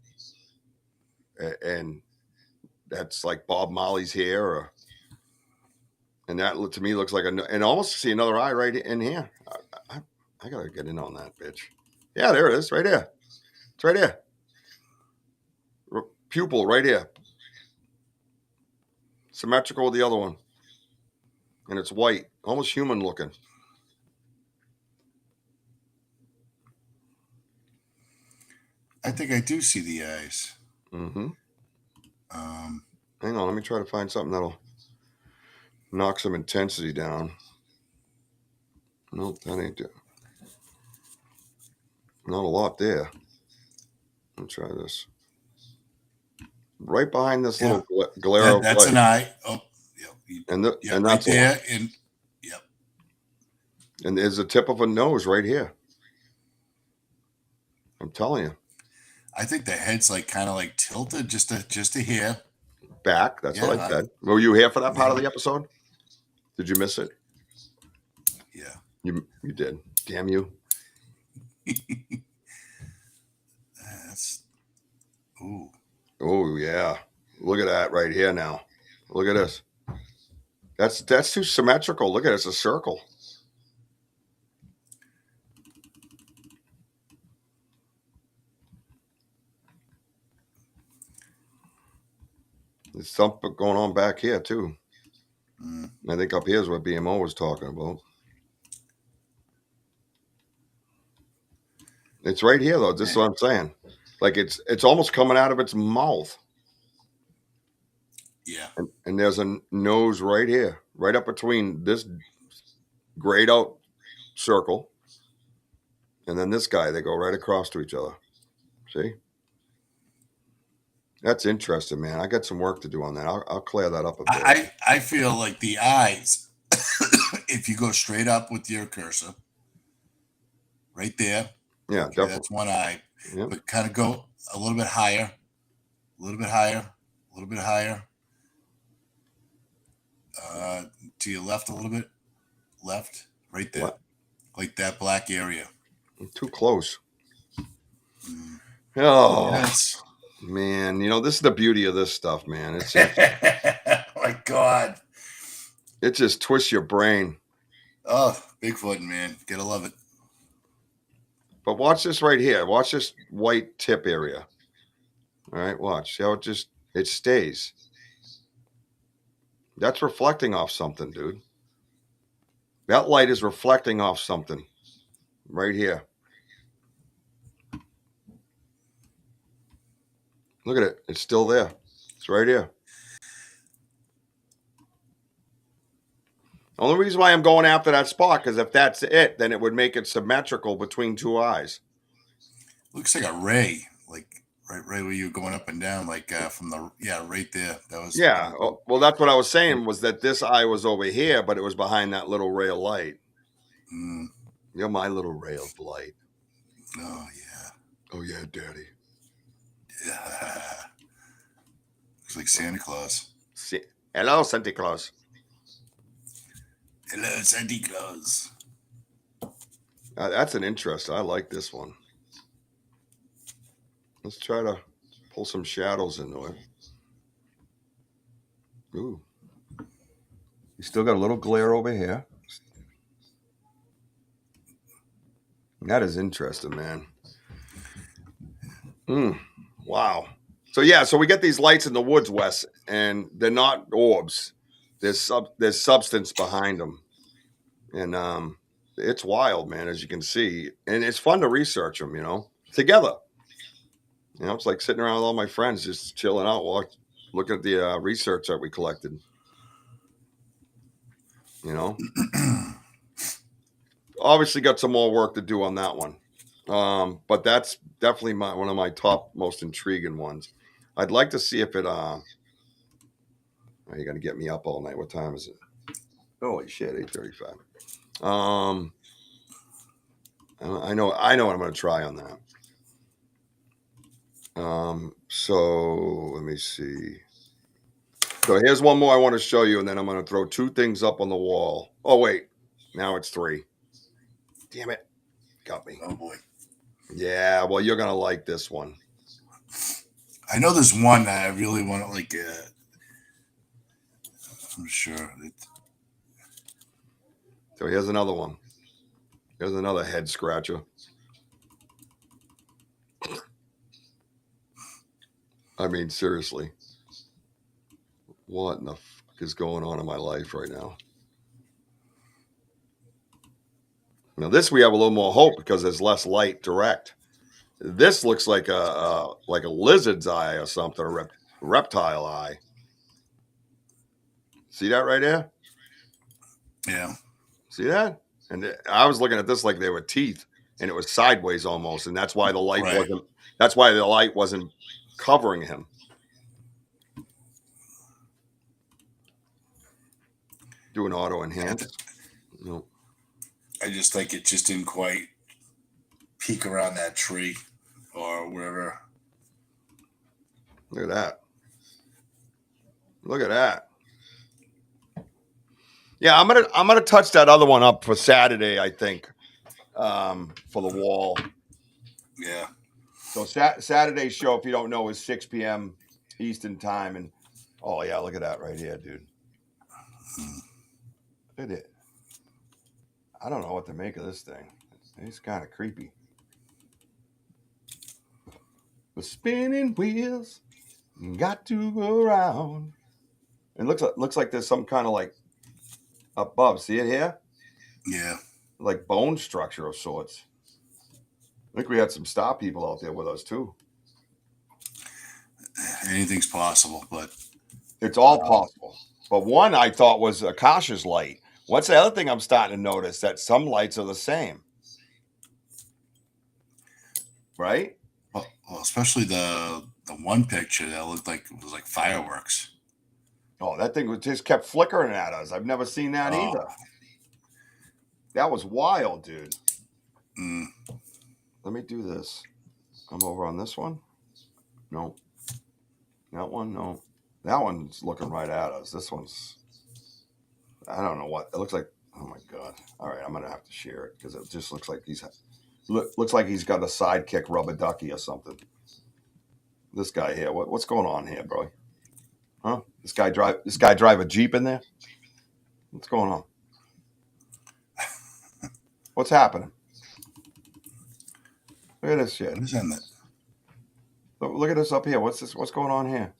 And that's like Bob Marley's hair. And that to me looks like and almost see another eye right in here. I got to get in on that, bitch. Yeah, there it is. Right here. It's right here. Pupil right here. Symmetrical with the other one. And it's white. Almost human looking. I think I do see the eyes. Mm-hmm. Hang on, let me try to find something that'll knock some intensity down. Nope, that ain't it. Not a lot there. Let me try this. Right behind this little glare. That's an eye. Oh, yep. And that's right there. And yep. And there's the tip of a nose right here. I'm telling you. I think the head's like kind of like tilted just a hair. Back. That's what I said. Were you here for that part of the episode? Did you miss it? Yeah. You did. Damn you. That's. Ooh. Oh yeah. Look at that right here now. Look at this. That's too symmetrical. Look at it. It's a circle. There's something going on back here too. I think up here is what BMO was talking about. It's right here though. This is what I'm saying. Like it's almost coming out of its mouth. Yeah. And there's a nose right here, right up between this grayed out circle and then this guy. They go right across to each other. See? That's interesting, man. I got some work to do on that. I'll clear that up a bit. I feel like the eyes, if you go straight up with your cursor, right there. Yeah, okay, definitely. That's one eye. Yep. But kind of go a little bit higher, a little bit higher, a little bit higher. To your left a little bit. Left, right there. What? Like that black area. I'm too close. Oh, yes. Man. You know, this is the beauty of this stuff, man. It's just, my God. It just twists your brain. Oh, Bigfoot, man. Gotta love it. But watch this right here. Watch this white tip area. All right, watch. See how it stays. That's reflecting off something, dude. That light is reflecting off something right here. Look at it. It's still there. It's right here. The only reason why I'm going after that spot, because if that's it, then it would make it symmetrical between two eyes. Looks like a ray, like right where you're going up and down, like from the right there. That was Well, that's what I was saying was that this eye was over here, but it was behind that little ray of light. You're my little ray of light. Oh yeah. Oh yeah, Daddy. Yeah. Looks like Santa Claus. Hello, Santa Claus. Hello, Santa Claus. That's an interest. I like this one. Let's try to pull some shadows into it. Ooh. You still got a little glare over here. That is interesting, man. Wow. So we get these lights in the woods, Wes, and they're not orbs. There's substance behind them. And it's wild, man, as you can see. And it's fun to research them, together. It's like sitting around with all my friends, just chilling out, looking at the research that we collected. Obviously got some more work to do on that one. But that's definitely one of my top, most intriguing ones. I'd like to see if it, you're going to get me up all night. What time is it? Holy shit, 8:35. I know what I'm going to try on that. So let me see. So here's one more I want to show you, and then I'm going to throw 2 things up on the wall. Oh, wait. Now it's 3. Damn it. Got me. Oh, boy. Yeah, well, you're going to like this one. I know there's one that I really want to, like, I'm sure. So here's another one. Here's another head scratcher. I mean, seriously. What in the fuck is going on in my life right now? Now, this we have a little more hope because there's less light direct. This looks like a lizard's eye or something, a reptile eye. See that right there? Yeah. See that? And I was looking at this like they were teeth, and it was sideways almost, and that's why the light wasn't. That's why the light wasn't covering him. Do an auto enhance. No. I just think it just didn't quite peek around that tree or wherever. Look at that. Look at that. Yeah, I'm gonna touch that other one up for Saturday, I think, for the wall. Yeah. So Saturday's show, if you don't know, is 6 p.m. Eastern time, and oh yeah, look at that right here, dude. Look at it. I don't know what to make of this thing. It's kind of creepy. The spinning wheels got to go round. It looks like there's some kind of like above. See it here? Yeah. Like bone structure of sorts. I think we had some star people out there with us too. Anything's possible, but it's all possible. But one I thought was Akasha's light. What's the other thing I'm starting to notice? That some lights are the same. Right? Well, especially the one picture that looked like it was like fireworks. Oh, that thing just kept flickering at us. I've never seen that either. That was wild, dude. Let me do this. I'm over on this one. No. That one, no. That one's looking right at us. This one's, I don't know what. It looks like, oh my God. All right, I'm going to have to share it because it just looks like looks like he's got a sidekick rubber ducky or something. This guy here. What's going on here, bro? Huh? This guy drive a Jeep in there? What's going on? What's happening? Look at this shit. What is that? Look at this up here. What's this? What's going on here?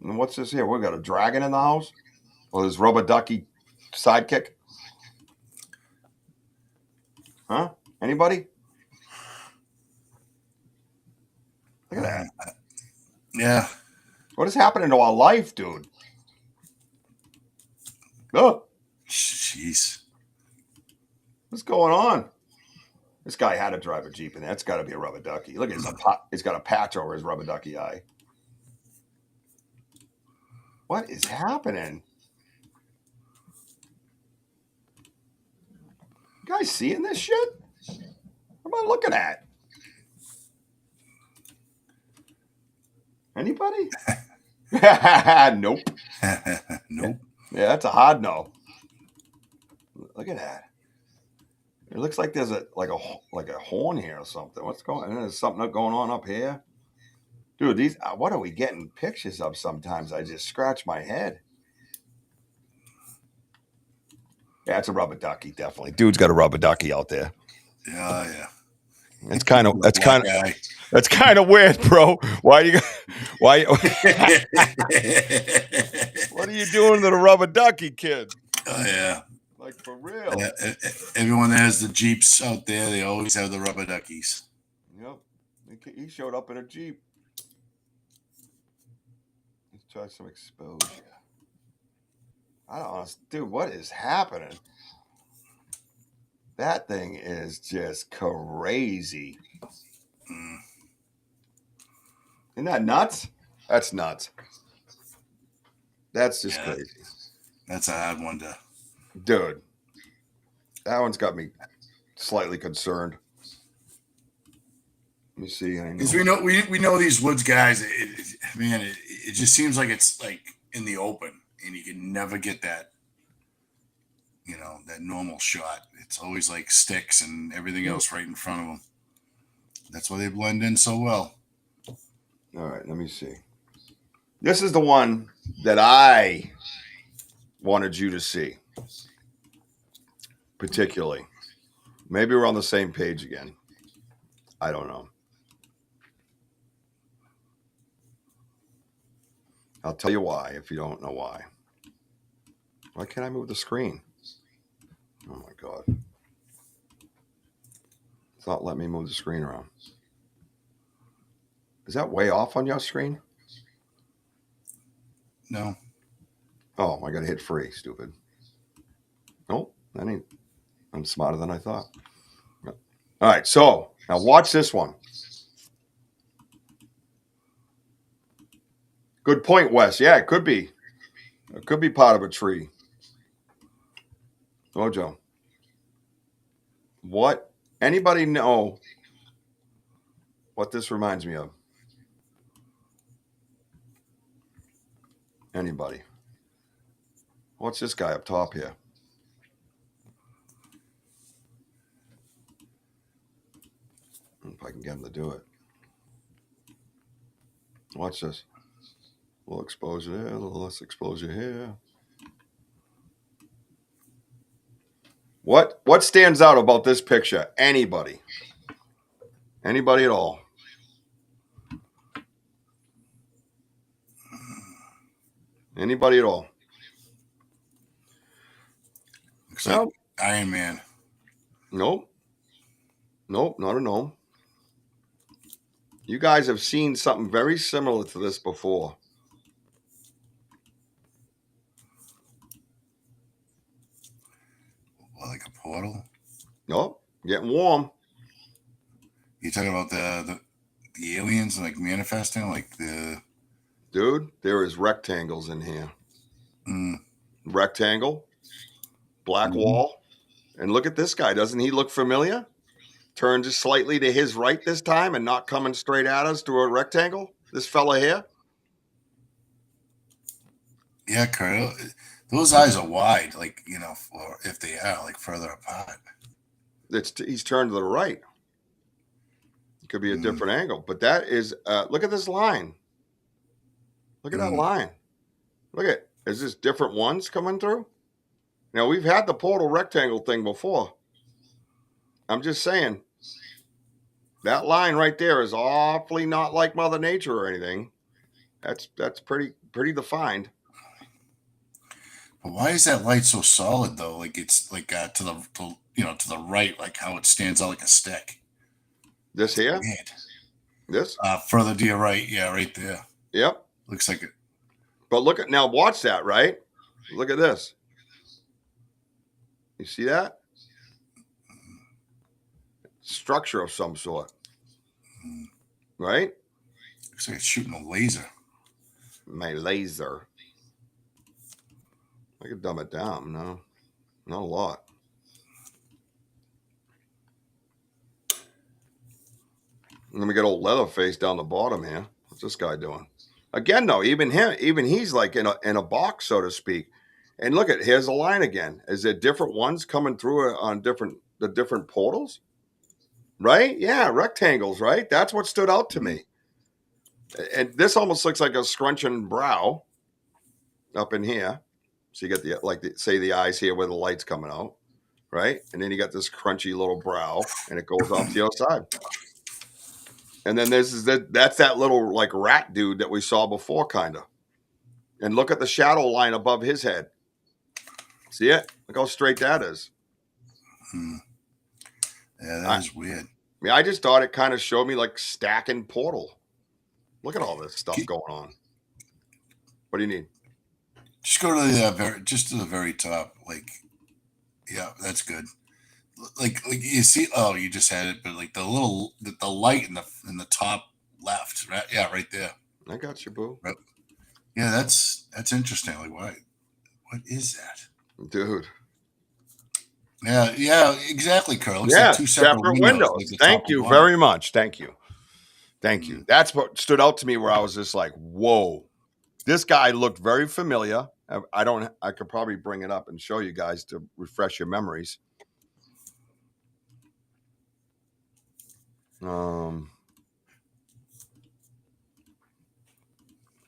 And what's this here? We got a dragon in the house? Or this rubber ducky sidekick? Huh? Anybody? Look at that. Yeah. What is happening to our life, dude? Oh. Jeez. What's going on? This guy had to drive a Jeep, and that's got to be a rubber ducky. Look, he's got a patch over his rubber ducky eye. What is happening? You guys seeing this shit? What am I looking at? Anybody? Nope. Nope. Yeah, that's a hard no. Look at that. It looks like there's a horn here or something. What's going on? There's something going on up here. Dude, these what are we getting pictures of sometimes? I just scratch my head. Yeah, it's a rubber ducky, definitely. Dude's got a rubber ducky out there. Yeah. It's kind of weird, bro. Why what are you doing to the rubber ducky, kid? Oh yeah. Like for real. Everyone that has the Jeeps out there, they always have the rubber duckies. Yep. He showed up in a Jeep. Let's try some exposure. I don't know. Dude, what is happening? That thing is just crazy. Isn't that nuts? That's nuts. That's just crazy. That's an odd one to. Dude, that one's got me slightly concerned. Let me see. Because we know these woods guys. It just seems like it's like in the open, and you can never get that. That normal shot. It's always like sticks and everything else right in front of them. That's why they blend in so well. All right, let me see. This is the one that I wanted you to see, particularly. Maybe we're on the same page again. I don't know. I'll tell you why if you don't know why. Why can't I move the screen? Oh my God. It's not letting me move the screen around. Is that way off on your screen? No. Oh, I got to hit free, stupid. Nope, I'm smarter than I thought. All right, so now watch this one. Good point, Wes. Yeah, it could be. It could be part of a tree. Wojo. What? Anybody know what this reminds me of? Anybody? What's this guy up top here? If I can get him to do it. Watch this. A little exposure there, a little less exposure here. What stands out about this picture? Anybody? Anybody at all? Anybody at all? Looks like Iron Man. Nope, not a no. You guys have seen something very similar to this before. Like a portal? Nope, getting warm. You talking about the aliens like manifesting, like the dude? There is rectangles in here. Rectangle, black wall, and look at this guy. Doesn't he look familiar? Turn just slightly to his right this time, and not coming straight at us through a rectangle. This fella here. Yeah, Kurt. Those eyes are wide, like or if they are like further apart. He's turned to the right. It could be a different angle, but that is. Look at this line. Look at that line. Look at. Is this different ones coming through? Now we've had the portal rectangle thing before. I'm just saying. That line right there is awfully not like Mother Nature or anything. That's pretty defined. But why is that light so solid though? Like it's like to the right, like how it stands out like a stick. This here? Weird. This? Further to your right, yeah, right there. Yep. Looks like it. But look at now. Watch that, right? Look at this. You see that? Structure of some sort, right? Looks like it's shooting a laser. My laser. I could dumb it down. No, not a lot. Let me get old Leatherface down the bottom here. What's this guy doing? Again, though, even he's like in a box, so to speak. And look at, here's a line again. Is there different ones coming through on the different portals? Right? Yeah, rectangles, right? That's what stood out to me. And this almost looks like a scrunching brow up in here. So you get say the eyes here where the light's coming out, right? And then you got this crunchy little brow, and it goes off the outside. And then that's that little like rat dude that we saw before, kind of. And look at the shadow line above his head. See it? Look how straight that is. Yeah, that is weird. I just thought it kind of showed me like stacking portal. Look at all this stuff going on. What do you need? Just go to the very top. Like, yeah, that's good. Like you see. Oh, you just had it, but like the light in the top left. Right? Yeah, right there. I got you, boo. Right. Yeah, that's interesting. Like, why What is that? Dude. Yeah, exactly, Carl. Looks Yeah, like two separate windows. Like the Thank top you of one. very much. Thank you. That's what stood out to me, where I was just like, whoa. This guy looked very familiar. I could probably bring it up and show you guys to refresh your memories.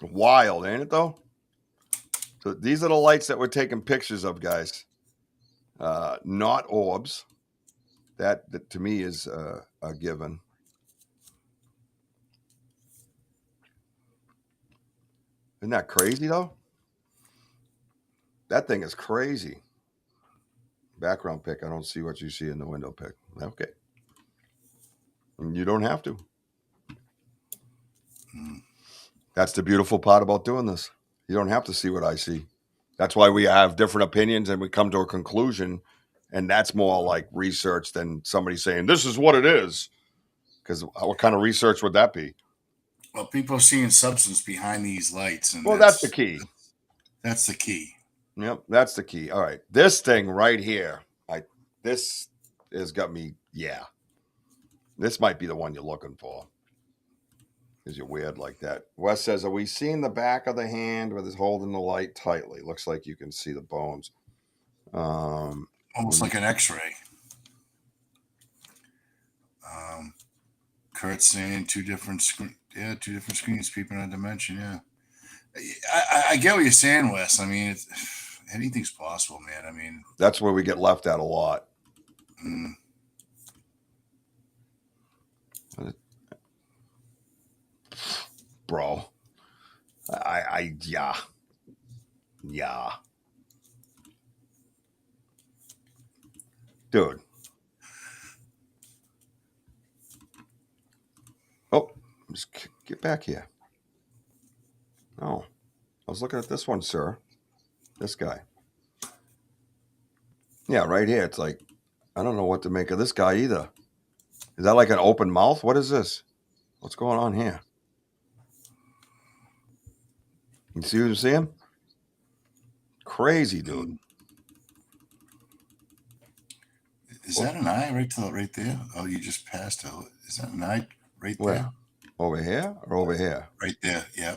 Wild, ain't it though? So these are the lights that we're taking pictures of, guys. Not orbs. That to me is a given. Isn't that crazy though? That thing is crazy. Background pic. I don't see what you see in the window pic. Okay. You don't have to. That's the beautiful part about doing this. You don't have to see what I see. That's why we have different opinions and we come to a conclusion. And that's more like research than somebody saying, this is what it is. Because what kind of research would that be? Well, people are seeing substance behind these lights. And that's the key. That's the key. Yep, that's the key. All right. This thing right here, this has got me, this might be the one you're looking for. Because you're weird like that. Wes says, are we seeing the back of the hand with his holding the light tightly? Looks like you can see the bones. Almost like an x-ray. Kurt's saying two different screens peeping on dimension. Yeah. I get what you're saying, Wes. I mean, anything's possible, man. I mean, that's where we get left at a lot. Bro, yeah. Dude. Oh, just get back here. Oh, I was looking at this one, sir. This guy. Yeah, right here. It's like, I don't know what to make of this guy either. Is that like an open mouth? What is this? What's going on here? You see what I'm seeing? Crazy, dude. Is that an eye right there? Oh, you just passed it. Is that an eye right there? Over here or over here? Right there. Yeah.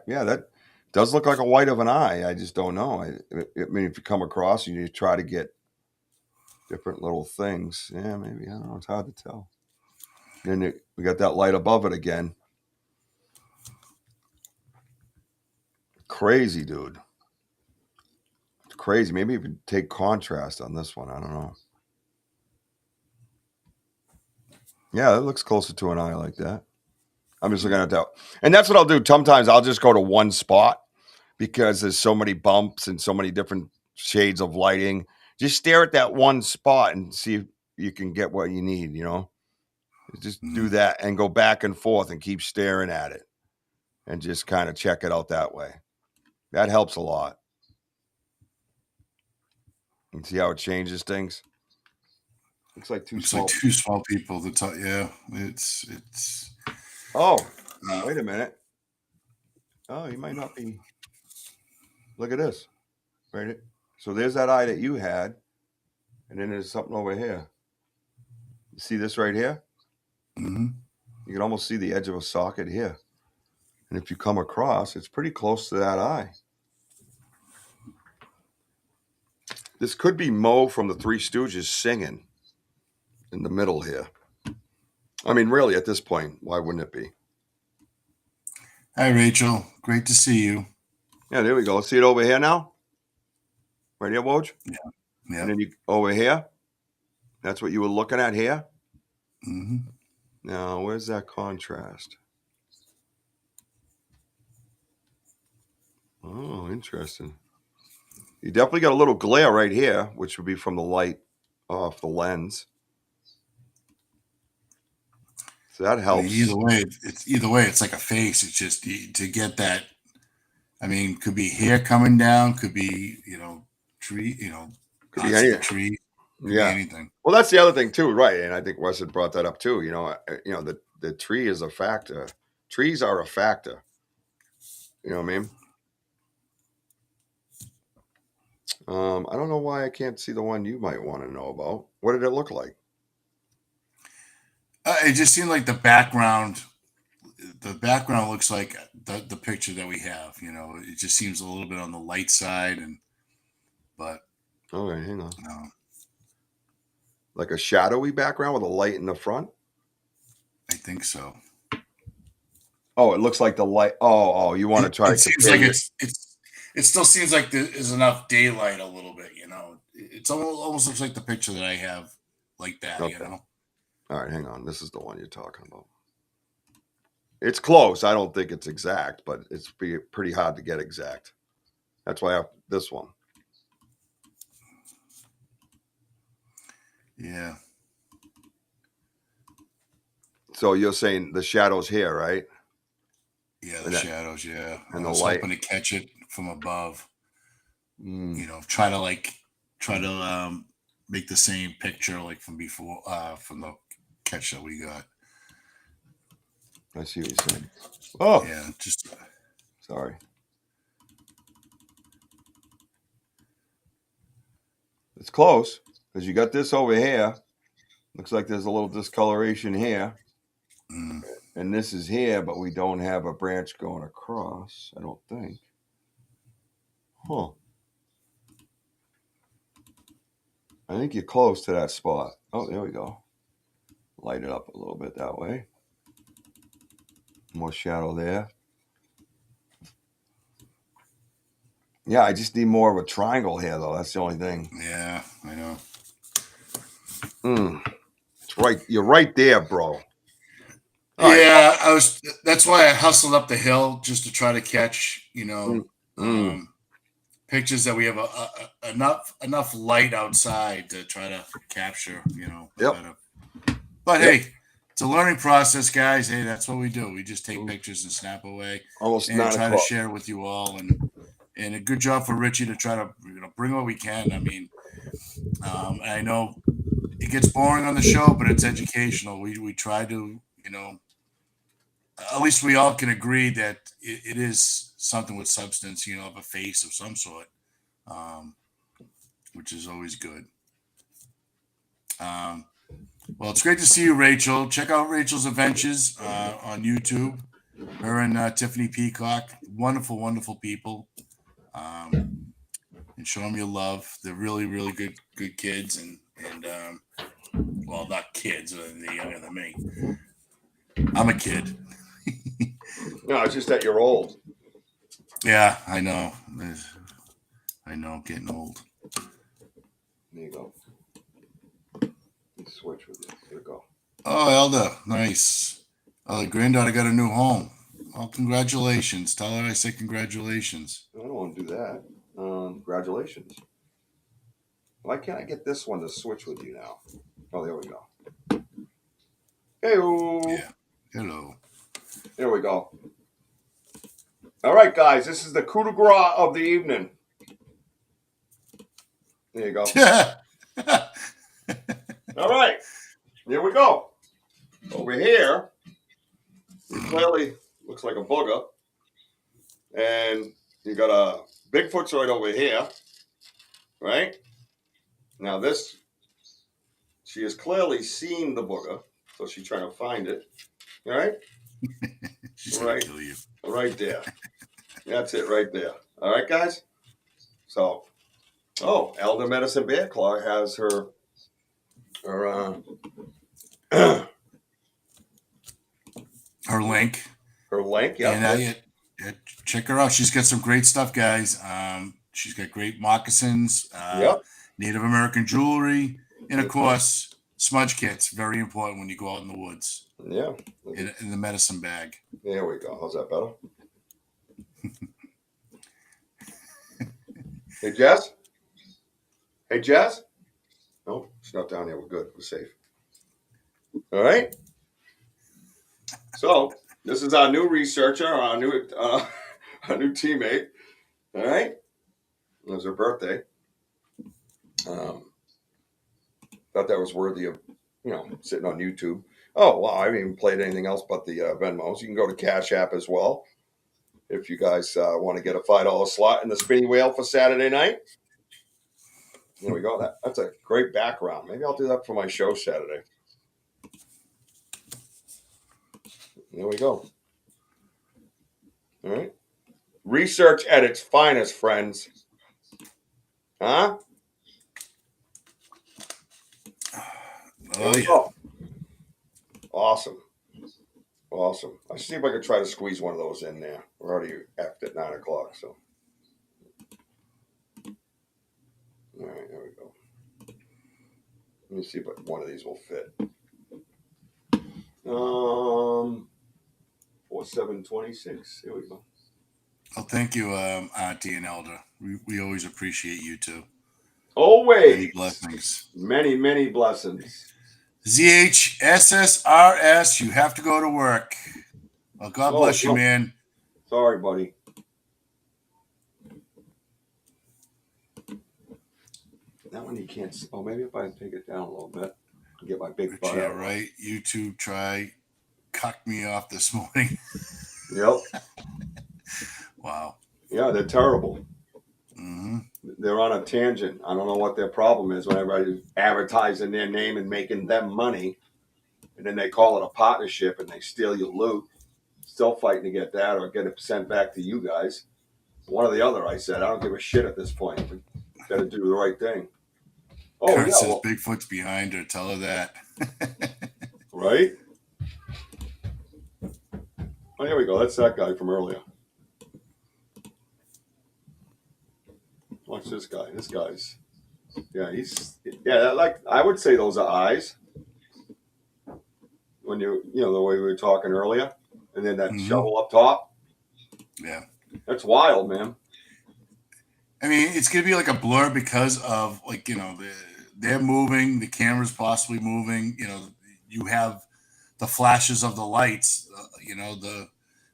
Yeah. That does look like a white of an eye. I just don't know. I mean, if you come across and you try to get different little things, yeah, maybe, I don't know. It's hard to tell. Then we got that light above it again. Crazy, dude. It's crazy. Maybe you could take contrast on this one. I don't know. Yeah, it looks closer to an eye like that. I'm just looking at that. And that's what I'll do. Sometimes I'll just go to one spot because there's so many bumps and so many different shades of lighting. Just stare at that one spot and see if you can get what you need, you know? Just do that and go back and forth and keep staring at it and just kind of check it out that way. That helps a lot. And see how it changes things? Looks like two small people. Yeah, it's. Oh, wait a minute. Oh, you might not be. Look at this. Right. So there's that eye that you had, and then there's something over here. You see this right here? Mm-hmm. You can almost see the edge of a socket here. And if you come across, it's pretty close to that eye. This could be Mo from the Three Stooges singing in the middle here. I mean, really, at this point, why wouldn't it be? Hi, Rachel. Great to see you. Yeah, there we go. See it over here now? Right here, Woj? Yeah. And then you over here? That's what you were looking at here? Mm-hmm. Now, where's that contrast? Oh, interesting. You definitely got a little glare right here, which would be from the light off the lens. So that helps. Either way, it's like a face. It's just to get that. I mean, could be hair coming down, could be tree, could be any tree, could be anything. Well, that's the other thing too, right? And I think Wes had brought that up too. The tree is a factor. Trees are a factor. You know what I mean? I don't know why I can't see the one you might want to know about. What did it look like? It just seemed like the background. The background looks like the picture that we have. You know, it just seems a little bit on the light side, but All right, hang on. no, Like a shadowy background with a light in the front. I think so. Oh, it looks like the light. Oh, you want to try? It seems like it still seems like there's enough daylight a little bit. You know, it's almost looks like the picture that I have, like that. Okay. You know. All right, hang on. This is the one you're talking about. It's close. I don't think it's exact, but it's pretty hard to get exact. That's why I have this one. Yeah. So you're saying the shadows here, right? Yeah, the shadows. Yeah, and I was the light. hoping to catch it from above. Mm. You know, try to make the same picture like from before, from the catch that we got. I see what you're saying. Oh, yeah, just sorry. It's close because you got this over here. Looks like there's a little discoloration here. Mm. And this is here, but we don't have a branch going across, I don't think. Huh. I think you're close to that spot. Oh, there we go. Light it up a little bit that way. More shadow there. Yeah, I just need more of a triangle here, though. That's the only thing. Yeah, I know. It's right. You're right there, bro. Yeah, that's why I hustled up the hill just to try to catch, you know, pictures that we have enough light outside to try to capture, you know. Yep. But hey, it's a learning process, guys. Hey, that's what we do. We just take pictures and snap away, Almost and try to share it with you all. And a good job for Richie to try to bring what we can. I mean, I know it gets boring on the show, but it's educational. We try to, you know. At least we all can agree that it is something with substance, you know, of a face of some sort, which is always good. Well, it's great to see you, Rachel. Check out Rachel's Adventures on YouTube. Her and Tiffany Peacock, wonderful, wonderful people. And show them your love. They're really, really good kids, and well, not kids, they're younger than me. I'm a kid. No, it's just that you're old. Yeah, I know. I'm getting old. There you go. Let's switch with you. There you go. Oh, Elda, nice. Oh, the granddaughter got a new home. Oh, congratulations. Tell her I said congratulations. I don't want to do that. Congratulations. Why can't I get this one to switch with you now? Oh, there we go. Hey-o. Yeah. Hello. There we go. All right, guys. This is the coup de grace of the evening. There you go. All right. Here we go. Over here, it clearly looks like a booger. And you got a Bigfoot's right over here. Right? Now this, she has clearly seen the booger. So she's trying to find it. All right? She's going to kill you. Right there. That's it right there. All right, guys? So, Elder Medicine Bear Claw has her link. Her link, yeah. And check her out. She's got some great stuff, guys. She's got great moccasins, Native American jewelry, and of course, smudge kits. Very important when you go out in the woods. Yeah. In the medicine bag. There we go. How's that better? Hey, Jess? Hey, Jess? No, she's not down there. We're good. We're safe. All right. So, this is our new researcher, our new teammate. All right. It was her birthday. Thought that was worthy of, sitting on YouTube. Oh, wow. I haven't even played anything else but the Venmos. You can go to Cash App as well if you guys want to get a $5 slot in the spinny wheel for Saturday night. There we go. That's a great background. Maybe I'll do that for my show Saturday. There we go. All right. Research at its finest, friends. Huh? Oh, yeah. Go. Awesome. Awesome. I see if I can try to squeeze one of those in there. We're already at 9 o'clock, so. All right, there we go. Let me see if one of these will fit. 4726. Here we go. Well, thank you, Auntie and Elder. We always appreciate you too. Always. Many blessings. Many, many blessings. ZHSSRS, you have to go to work. Well, God bless you, man. Sorry, buddy. That one you can't. Oh, maybe if I take it down a little bit, I'll get my big butt. Yeah, right. YouTube cucked me off this morning. Yep. Wow. Yeah, they're terrible. Mm-hmm. They're on a tangent. I don't know what their problem is whenever I advertise in their name and making them money, and then they call it a partnership and they steal your loot. Still fighting to get that or get it sent back to you guys. One or the other, I said. I don't give a shit at this point. We got to do the right thing. Oh, Kurt says Bigfoot's behind her. Tell her that. Right? Oh, here we go. That's that guy from earlier. Watch this guy. This guy's, like I would say those are eyes. When the way we were talking earlier, and then that shovel up top. Yeah, that's wild, man. I mean, it's gonna be like a blur because of they're moving, the camera's possibly moving. You have the flashes of the lights.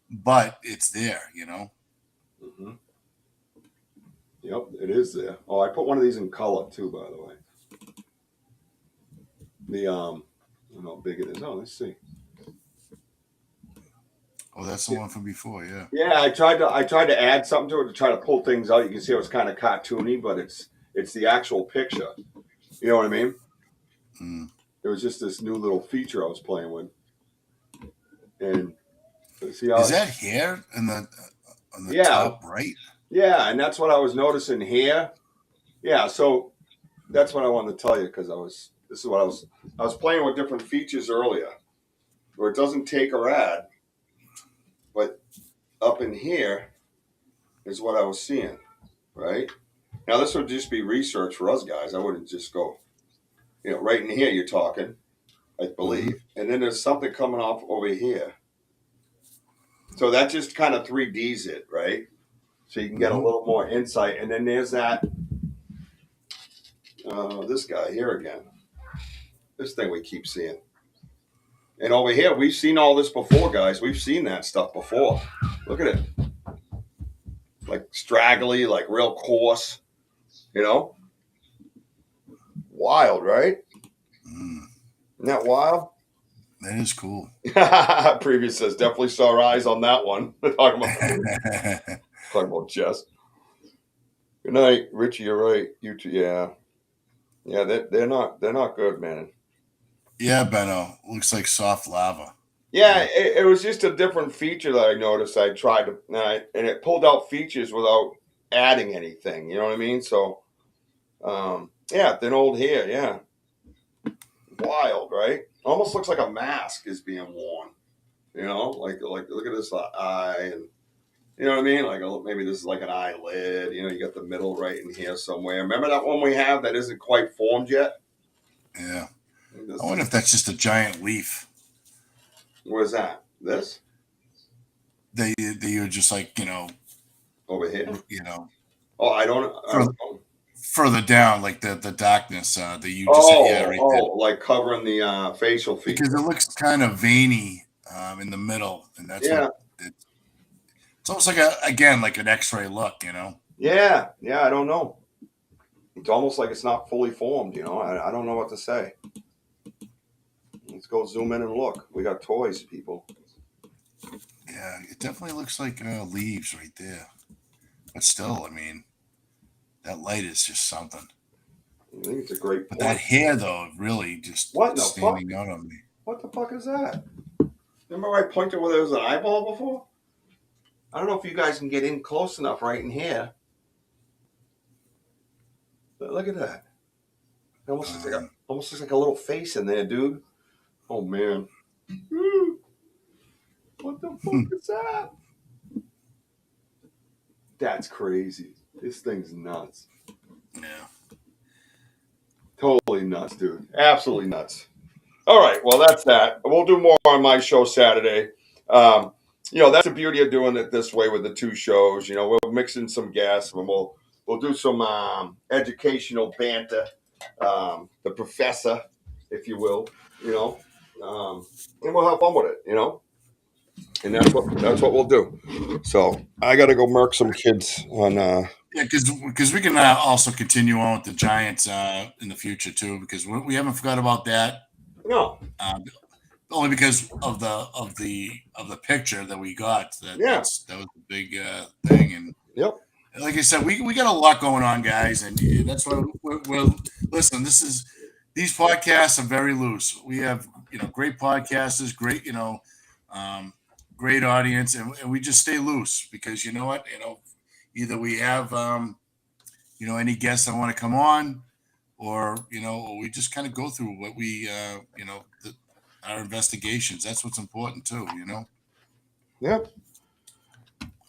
But it's there. Mm-hmm. Yep, it is there. Oh, I put one of these in color too, by the way. I don't know how big it is. Oh, let's see. Oh, that's the one from before, yeah. Yeah, I tried to add something to it to try to pull things out. You can see it was kind of cartoony, but it's the actual picture. You know what I mean? Mm. It was just this new little feature I was playing with. And see how is that hair on the top right? Yeah, and that's what I was noticing here. Yeah, so that's what I wanted to tell you because I was playing with different features earlier where it doesn't take or add, but up in here is what I was seeing, right? Now this would just be research for us guys. I wouldn't just go, right in here you're talking, I believe, and then there's something coming off over here. So that just kind of 3Ds it, right? So you can get a little more insight. And then there's that, this guy here again. This thing we keep seeing. And over here, we've seen all this before, guys. We've seen that stuff before. Look at it. Like straggly, like real coarse. Wild, right? Isn't that wild? That is cool. Previous says, definitely saw our eyes on that one. Talking about Jess. Good night, Richie. You're right. You too. Yeah. They're not good, man. Yeah, Benno. Looks like soft lava. Yeah, it was just a different feature that I noticed. I tried to, and it pulled out features without adding anything. You know what I mean? So, thin old hair. Yeah. Wild, right? Almost looks like a mask is being worn. Like look at this eye and. You know what I mean? Like maybe this is like an eyelid. You got the middle right in here somewhere. Remember that one we have that isn't quite formed yet? Yeah. I wonder if that's just a giant leaf. Where's that? This? They are just like, over here? Oh, I don't know. Further down, like the darkness that you just right there. Like covering the facial features. Because it looks kind of veiny in the middle. And that's it's almost like like an X-ray look, Yeah, I don't know. It's almost like it's not fully formed, I don't know what to say. Let's go zoom in and look. We got toys, people. Yeah, it definitely looks like leaves right there. But still, I mean, that light is just something. think it's a great But point. that hair, though, really just standing out on me. What the fuck is that? Remember I pointed where there was an eyeball before? I don't know if you guys can get in close enough right in here. But look at that. It almost looks like a little face in there, dude. Oh, man. What the fuck is that? That's crazy. This thing's nuts. Yeah. Totally nuts, dude. Absolutely nuts. All right. Well, that's that. We'll do more on my show Saturday. That's the beauty of doing it this way with the two shows. We'll mix in some guests and we'll do some educational banter. The professor, if you will, and we'll have fun with it, and that's what we'll do. So I got to go murk some kids on. Yeah, because we can also continue on with the Giants in the future too, because we haven't forgot about that. No. Only because of the picture that we got. That was a big thing, and yep. Like I said, we got a lot going on, guys, and that's why we're listen. These podcasts are very loose. We have great podcasters, great great audience, and we just stay loose because you know what, either we have any guests that want to come on, or we just kind of go through what we our investigations. That's what's important too, Yep.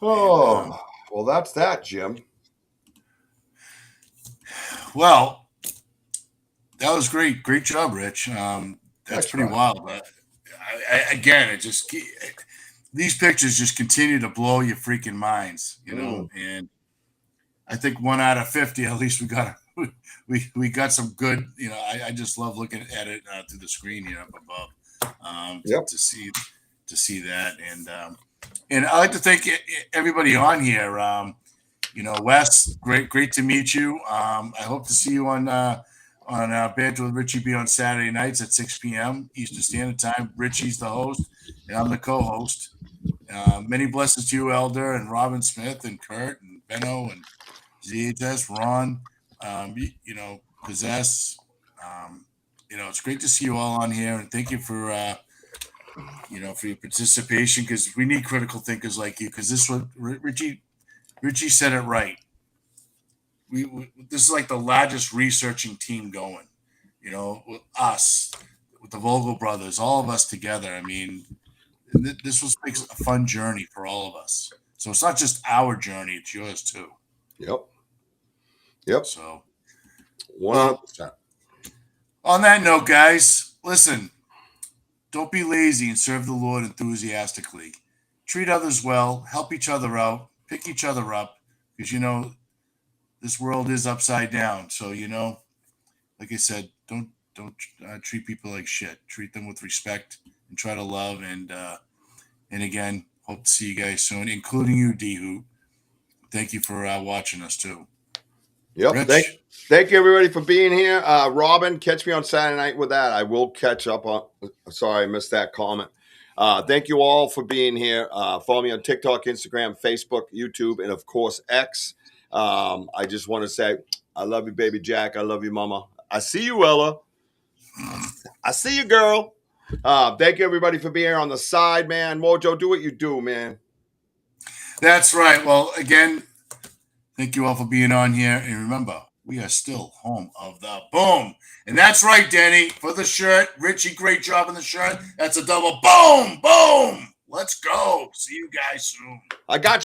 Oh, well, that's that, Jim. Well, that was great. Great job, Rich. That's pretty wild. But again, these pictures just continue to blow your freaking minds, and I think 1 out of 50, at least we got some good, I just love looking at it through the screen, up above, to see that. And I like to thank everybody on here. Wes, great to meet you. I hope to see you on Banter with Richie B on Saturday nights at 6 p.m. Eastern Standard Time. Richie's the host, and I'm the co-host. Many blessings to you, Elder, and Robin Smith, and Kurt, and Benno, and ZHS, Ron, Possess. It's great to see you all on here, and thank you for for your participation, because we need critical thinkers like you, because this one, Richie said it right. This is like the largest researching team going, with us, with the Vogel brothers, all of us together. I mean, this was a fun journey for all of us. So it's not just our journey, it's yours too. Yep. So 100%. On that note, guys, listen, don't be lazy and serve the Lord enthusiastically. Treat others well, help each other out, pick each other up, because this world is upside down. So like I said, don't treat people like shit. Treat them with respect and try to love. And again, hope to see you guys soon, including you, D-Hoop. Thank you for watching us too. Yep. Thank you, everybody, for being here. Robin, catch me on Saturday night with that. I will catch up on. Sorry, I missed that comment. Thank you all for being here. Follow me on TikTok, Instagram, Facebook, YouTube, and of course X. I just want to say I love you, baby Jack. I love you, Mama. I see you, Ella. I see you, girl. Thank you, everybody, for being here on the side, man. Wojo, do what you do, man. That's right. Well, again, thank you all for being on here. And remember, we are still home of the boom. And that's right, Denny, for the shirt. Richie, great job on the shirt. That's a double boom, boom. Let's go. See you guys soon. I got you.